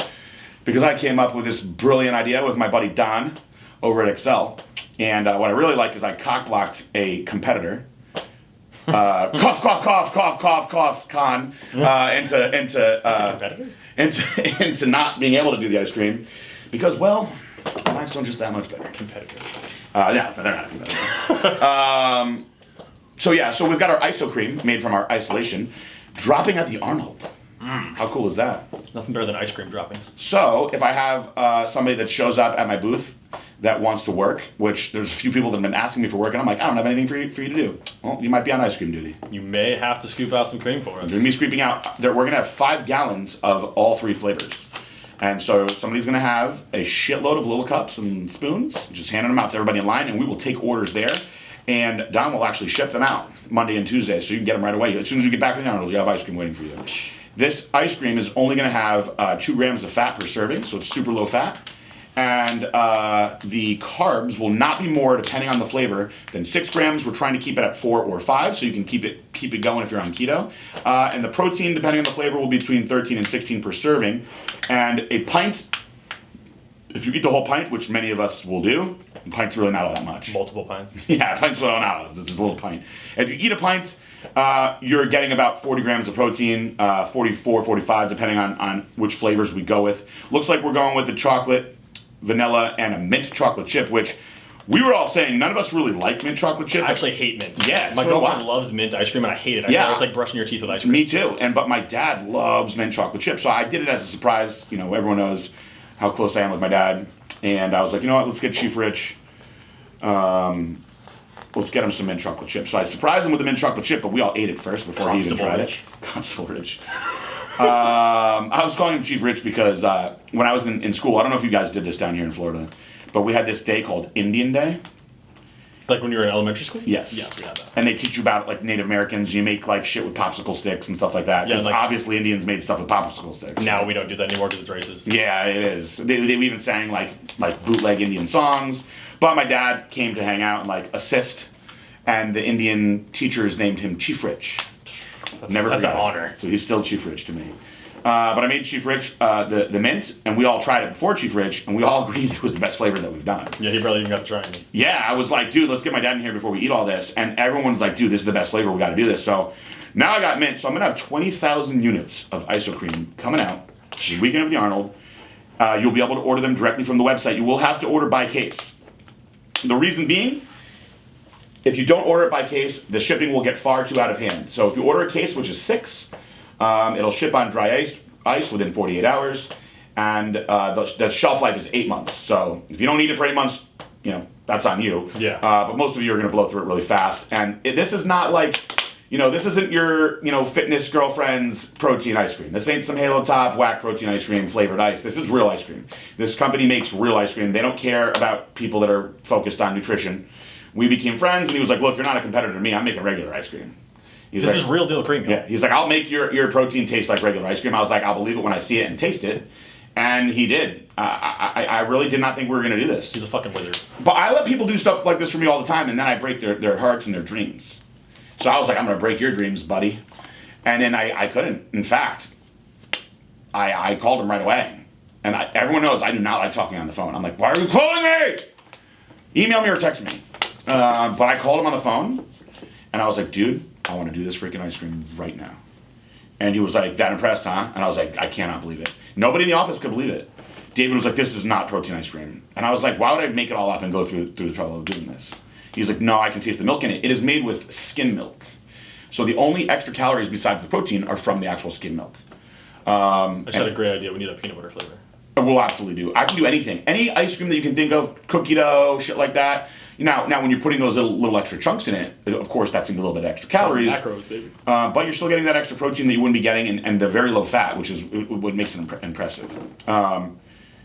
because I came up with this brilliant idea with my buddy Don over at Excel. And what I really like is I cock-blocked a competitor. Cough, cough, cough, cough, cough, cough, con. That's a competitor? into not being able to do the ice cream, because, well, Blackstone just that much better. Competitor. Yeah, so they're not a competitor. So we've got our ISO cream made from our isolation, dropping at the Arnold. How cool is that? Nothing better than ice cream droppings. So if I have somebody that shows up at my booth that wants to work, which there's a few people that have been asking me for work, and I'm like, I don't have anything for you to do. Well, you might be on ice cream duty. You may have to scoop out some cream for us. We're going to be scooping out. We're going to have 5 gallons of all 3 flavors. And so somebody's going to have a shitload of little cups and spoons, just handing them out to everybody in line, and we will take orders there. And Don will actually ship them out Monday and Tuesday, so you can get them right away. As soon as you get back from the Arnold, you have ice cream waiting for you. This ice cream is only going to have 2 grams of fat per serving, so it's super low fat. And the carbs will not be more, depending on the flavor, than 6 grams. We're trying to keep it at 4 or 5, so you can keep it going if you're on keto. And the protein, depending on the flavor, will be between 13 and 16 per serving. And a pint, if you eat the whole pint, which many of us will do, a pint's really not all that much. Multiple pints. Yeah, a pint's really not. This is a little pint. If you eat a pint, you're getting about 40 grams of protein, 44, 45, depending on which flavors we go with. Looks like we're going with the chocolate, vanilla, and a mint chocolate chip, which we were all saying none of us really like mint chocolate chip. I actually hate mint. Yeah, my girlfriend loves mint ice cream, and I hate it. I tell her it's like brushing your teeth with ice cream. Me too. But my dad loves mint chocolate chip, so I did it as a surprise. You know, everyone knows how close I am with my dad, and I was like, you know what? Let's get Chief Rich. Let's get him some mint chocolate chip. So I surprised him with the mint chocolate chip, but we all ate it first before he even tried it. Constable Rich. I was calling him Chief Rich because when I was in school, I don't know if you guys did this down here in Florida, but we had this day called Indian Day. Like when you were in elementary school? Yes. Yes, we had that. And they teach you about like Native Americans. You make like shit with popsicle sticks and stuff like that. Because obviously Indians made stuff with popsicle sticks. Now we don't do that anymore because it's racist. Yeah, it is. They even sang like bootleg Indian songs. But my dad came to hang out and like assist, and the Indian teachers named him Chief Rich. That's an honor. So he's still Chief Rich to me. But I made Chief Rich the mint, and we all tried it before Chief Rich, and we all agreed it was the best flavor that we've done. Yeah, he probably even got to try it. Yeah, I was like, dude, let's get my dad in here before we eat all this. And everyone's like, dude, this is the best flavor. We got to do this. So now I got mint. So I'm going to have 20,000 units of ice cream coming out the weekend of the Arnold. You'll be able to order them directly from the website. You will have to order by case. The reason being, if you don't order it by case, the shipping will get far too out of hand. So if you order a case, which is 6, it'll ship on dry ice within 48 hours, and the shelf life is 8 months. So if you don't eat it for 8 months, you know, that's on you. Yeah. But most of you are going to blow through it really fast. And this is not like, you know, this isn't your, you know, fitness girlfriend's protein ice cream. This ain't some Halo Top whack protein ice cream flavored ice. This is real ice cream. This company makes real ice cream. They don't care about people that are focused on nutrition. We became friends, and he was like, look, you're not a competitor to me. I'm making regular ice cream. This is real deal cream. Yeah. He's like, I'll make your protein taste like regular ice cream. I was like, I'll believe it when I see it and taste it. And he did. I really did not think we were going to do this. He's a fucking wizard. But I let people do stuff like this for me all the time, and then I break their hearts and their dreams. So I was like, I'm going to break your dreams, buddy. And then I couldn't. In fact, I called him right away. And everyone knows I do not like talking on the phone. I'm like, why are you calling me? Email me or text me. But I called him on the phone, and I was like, dude, I want to do this freaking ice cream right now. And he was like, that impressed, huh? And I was like, I cannot believe it. Nobody in the office could believe it. David was like, this is not protein ice cream. And I was like, why would I make it all up and go through the trouble of doing this? He's like, no, I can taste the milk in it. It is made with skim milk. So the only extra calories besides the protein are from the actual skim milk. I just had a great idea. We need a peanut butter flavor. We'll absolutely do. I can do anything. Any ice cream that you can think of, cookie dough, shit like that. Now when you're putting those little extra chunks in it, of course that's a little bit extra calories. Macros, baby. But you're still getting that extra protein that you wouldn't be getting, and the very low fat, which is what makes it impressive.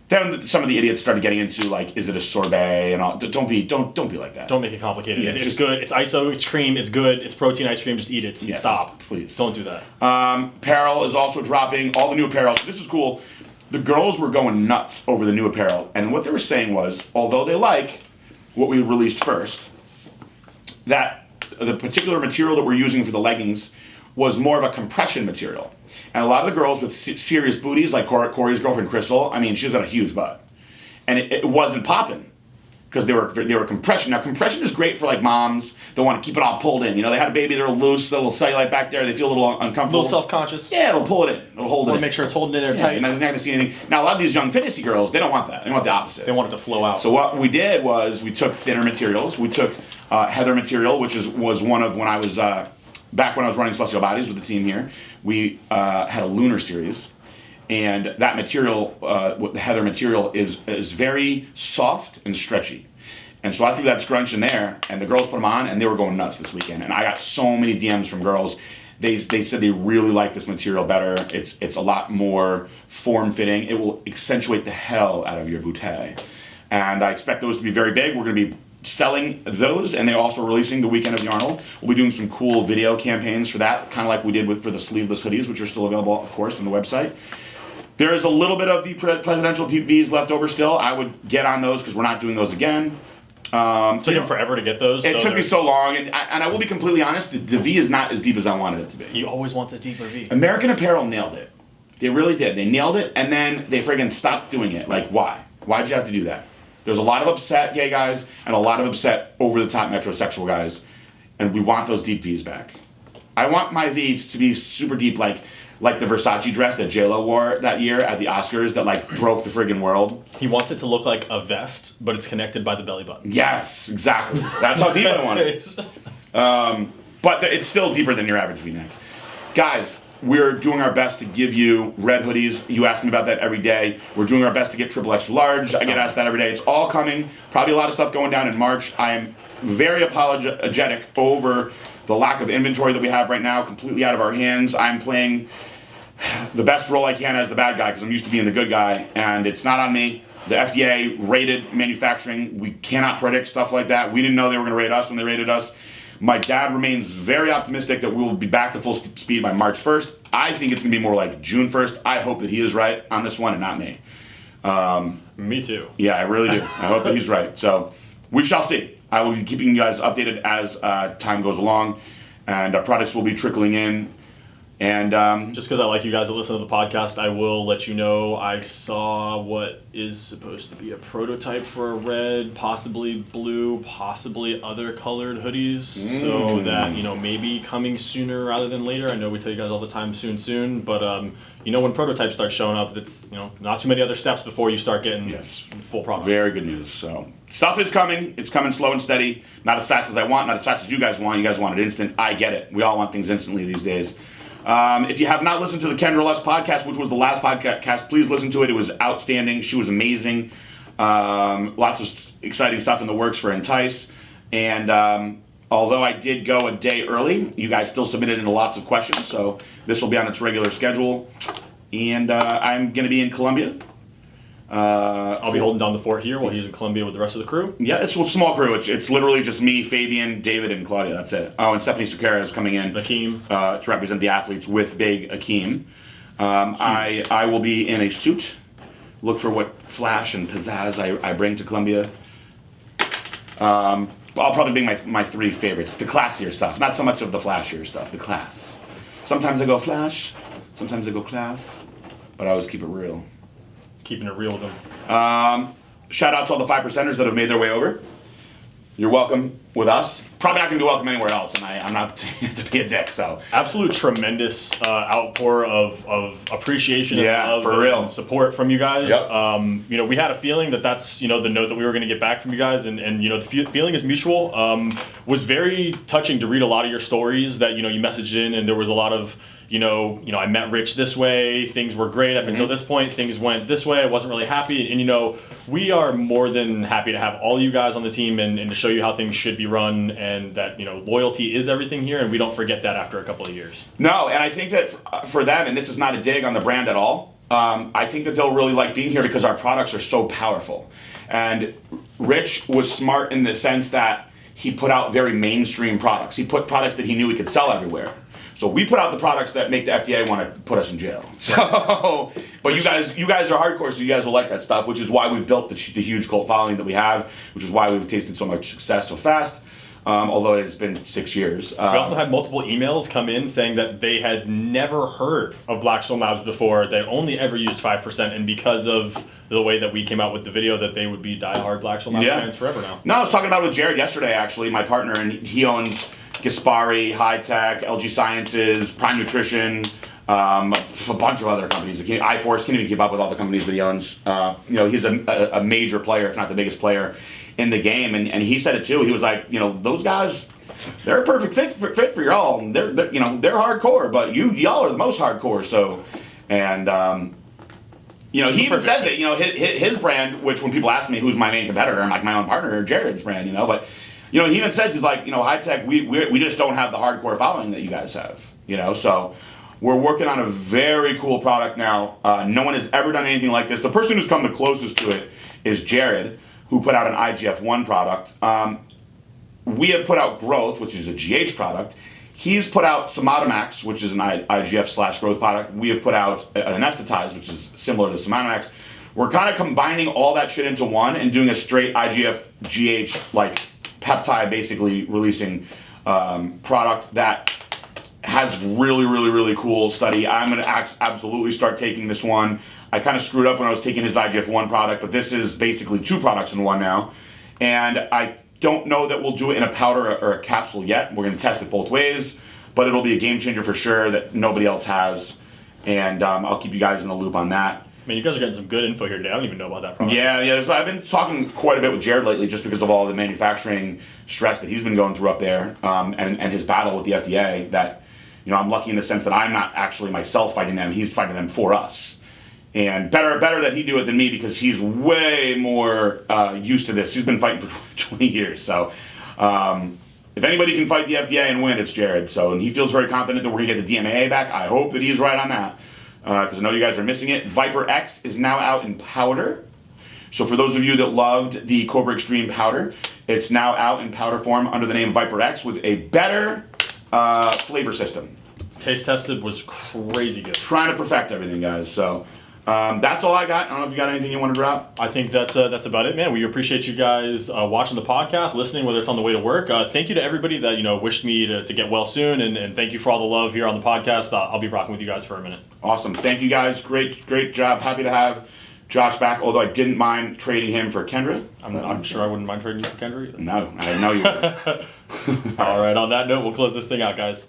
Then some of the idiots started getting into like, is it a sorbet and all? Don't be like that. Don't make it complicated. Yeah, it's good. It's ISO. It's cream. It's good. It's protein ice cream. Just eat it. Yes, Stop. please. Don't do that. Apparel is also dropping. All the new apparel. So this is cool. The girls were going nuts over the new apparel, and what they were saying was, although they like what we released first, that the particular material that we're using for the leggings was more of a compression material. And a lot of the girls with serious booties, like Corey's girlfriend Crystal, I mean, she's got a huge butt. And it wasn't popping because they were compression. Now, compression is great for like moms that want to keep it all pulled in. You know, they had a baby, they're loose, a little cellulite back there, they feel a little uncomfortable. A little self-conscious. Yeah, it'll pull it in. It'll hold it in. Make sure it's holding in there Yeah, tight. you're not going to see anything. Now, a lot of these young fitnessy girls, they don't want that. They want the opposite. They want it to flow out. So what we did was we took thinner materials. We took heather material, which was one of when I was back when I was running Celestial Bodies with the team here. We had a lunar series, and that material, the heather material, is very soft and stretchy. And so I threw that scrunch in there, and the girls put them on, and they were going nuts this weekend. And I got so many DMs from girls. They said they really like this material better. It's a lot more form-fitting. It will accentuate the hell out of your bootay. And I expect those to be very big. We're going to be selling those, and they're also releasing the weekend of the Arnold. We'll be doing some cool video campaigns for that, kind of like we did for the sleeveless hoodies, which are still available, of course, on the website. There is a little bit of the presidential V's left over still. I would get on those because we're not doing those again. It took him forever to get those. It took me so long, and I will be completely honest, the V is not as deep as I wanted it to be. He always wants a deeper V. American Apparel nailed it. They really did. They nailed it, and then they friggin' stopped doing it. Like, why? Why'd you have to do that? There's a lot of upset gay guys and a lot of upset over-the-top metrosexual guys, and we want those deep V's back. I want my V's to be super deep, like the Versace dress that J-Lo wore that year at the Oscars that, like, broke the friggin' world. He wants it to look like a vest, but it's connected by the belly button. Yes, exactly. That's how deep I want it. But it's still deeper than your average V-neck. Guys, we're doing our best to give you red hoodies. You ask me about that every day. We're doing our best to get triple extra large. I get asked that every day. It's all coming. Probably a lot of stuff going down in March. I am very apologetic over the lack of inventory that we have right now, completely out of our hands. I'm playing the best role I can as the bad guy because I'm used to being the good guy, and it's not on me. The FDA rated manufacturing. We cannot predict stuff like that. We didn't know they were going to rate us when they rated us. My dad remains very optimistic that we will be back to full speed by March 1st. I think it's going to be more like June 1st. I hope that he is right on this one and not me. Me too. Yeah, I really do. I hope that he's right. So we shall see. I will be keeping you guys updated as time goes along, and our products will be trickling in. And just because I like you guys that listen to the podcast, I will let you know I saw what is supposed to be a prototype for a red, possibly blue, possibly other colored hoodies. So that, maybe coming sooner rather than later. I know we tell you guys all the time soon, but when prototypes start showing up, it's not too many other steps before you start getting full product. Very good news. So stuff is coming. It's coming slow and steady. Not as fast as I want, not as fast as you guys want. You guys want it instant. I get it. We all want things instantly these days. If you have not listened to the Kendra Less podcast, which was the last podcast, please listen to it. It was outstanding. She was amazing. Lots of exciting stuff in the works for Entice. And although I did go a day early, you guys still submitted in lots of questions. So this will be on its regular schedule. And I'm going to be in Colombia. I'll be holding down the fort here while he's in Colombia with the rest of the crew. Yeah, it's a small crew. It's literally just me, Fabian, David, and Claudia. That's it. Oh, and Stephanie Sakara is coming in Akeem. To represent the athletes with Big Akeem. I will be in a suit. Look for what flash and pizzazz I bring to Colombia. I'll probably bring my three favorites. The classier stuff. Not so much of the flashier stuff. The class. Sometimes I go flash. Sometimes I go class. But I always keep it real. Keeping it real with them. Shout out to all the 5%ers that have made their way over. You're welcome with us. Probably not going to be welcome anywhere else, and I'm not saying it to be a dick, so. Absolute tremendous outpour of appreciation and love for real. And support from you guys. Yep. We had a feeling that's, the note that we were going to get back from you guys, and the feeling is mutual. Was very touching to read a lot of your stories that, you messaged in, and there was a lot of, I met Rich this way, things were great up until this point, things went this way, I wasn't really happy, and we are more than happy to have all you guys on the team and to show you how things should be run, and that, loyalty is everything here, and we don't forget that after a couple of years. No, and I think that for them, and this is not a dig on the brand at all, I think that they'll really like being here because our products are so powerful. And Rich was smart in the sense that he put out very mainstream products. He put products that he knew he could sell everywhere. So we put out the products that make the FDA want to put us in jail. So, but you guys are hardcore, so you guys will like that stuff, which is why we've built the huge cult following that we have, which is why we've tasted so much success so fast. Although it has been 6 years. We also had multiple emails come in saying that they had never heard of Blackstone Labs before. They only ever used 5%, and because of the way that we came out with the video, that they would be diehard Blackstone Labs fans forever now. No, I was talking about it with Jared yesterday, actually, my partner, and he owns Gaspari, High Tech, LG Sciences, Prime Nutrition, a bunch of other companies. iForce can't even keep up with all the companies that he owns. He's a major player, if not the biggest player in the game, and he said it too. He was like, those guys, they're a perfect fit for y'all. And they're hardcore, but y'all are the most hardcore. So, and he even says it. His brand, which when people ask me who's my main competitor, I'm like my own partner, Jared's brand. But he even says he's like, High Tech. We just don't have the hardcore following that you guys have. So. We're working on a very cool product now. No one has ever done anything like this. The person who's come the closest to it is Jared, who put out an IGF-1 product. We have put out Growth, which is a GH product. He's put out Somatomax, which is an IGF/growth product. We have put out an Anesthetized, which is similar to Somatomax. We're kind of combining all that shit into one and doing a straight IGF-GH, like peptide, basically releasing product that has really, really, really cool study. I'm going to absolutely start taking this one. I kind of screwed up when I was taking his IGF-1 product, but this is basically 2 products in one now. And I don't know that we'll do it in a powder or a capsule yet. We're going to test it both ways, but it'll be a game changer for sure that nobody else has. And I'll keep you guys in the loop on that. Man, you guys are getting some good info here today. I don't even know about that product. Yeah. I've been talking quite a bit with Jared lately just because of all the manufacturing stress that he's been going through up there, and his battle with the FDA. That, I'm lucky in the sense that I'm not actually myself fighting them. He's fighting them for us. And better that he do it than me because he's way more used to this. He's been fighting for 20 years. So if anybody can fight the FDA and win, it's Jared. So, and he feels very confident that we're going to get the DMAA back. I hope that he's right on that because I know you guys are missing it. Viper X is now out in powder. So for those of you that loved the Cobra Extreme powder, it's now out in powder form under the name Viper X with a better flavor system. Taste tested was crazy good. Trying to perfect everything, guys. So that's all I got. I don't know if you got anything you want to drop. I think that's about it, man. We appreciate you guys watching the podcast, listening, whether it's on the way to work. Thank you to everybody that wished me to get well soon, and thank you for all the love here on the podcast. I'll be rocking with you guys for a minute. Awesome. Thank you guys. Great job. Happy to have Josh back, although I didn't mind trading him for Kendra. I'm sure I wouldn't mind trading you for Kendra either. No, I know you would. All right, on that note, we'll close this thing out, guys.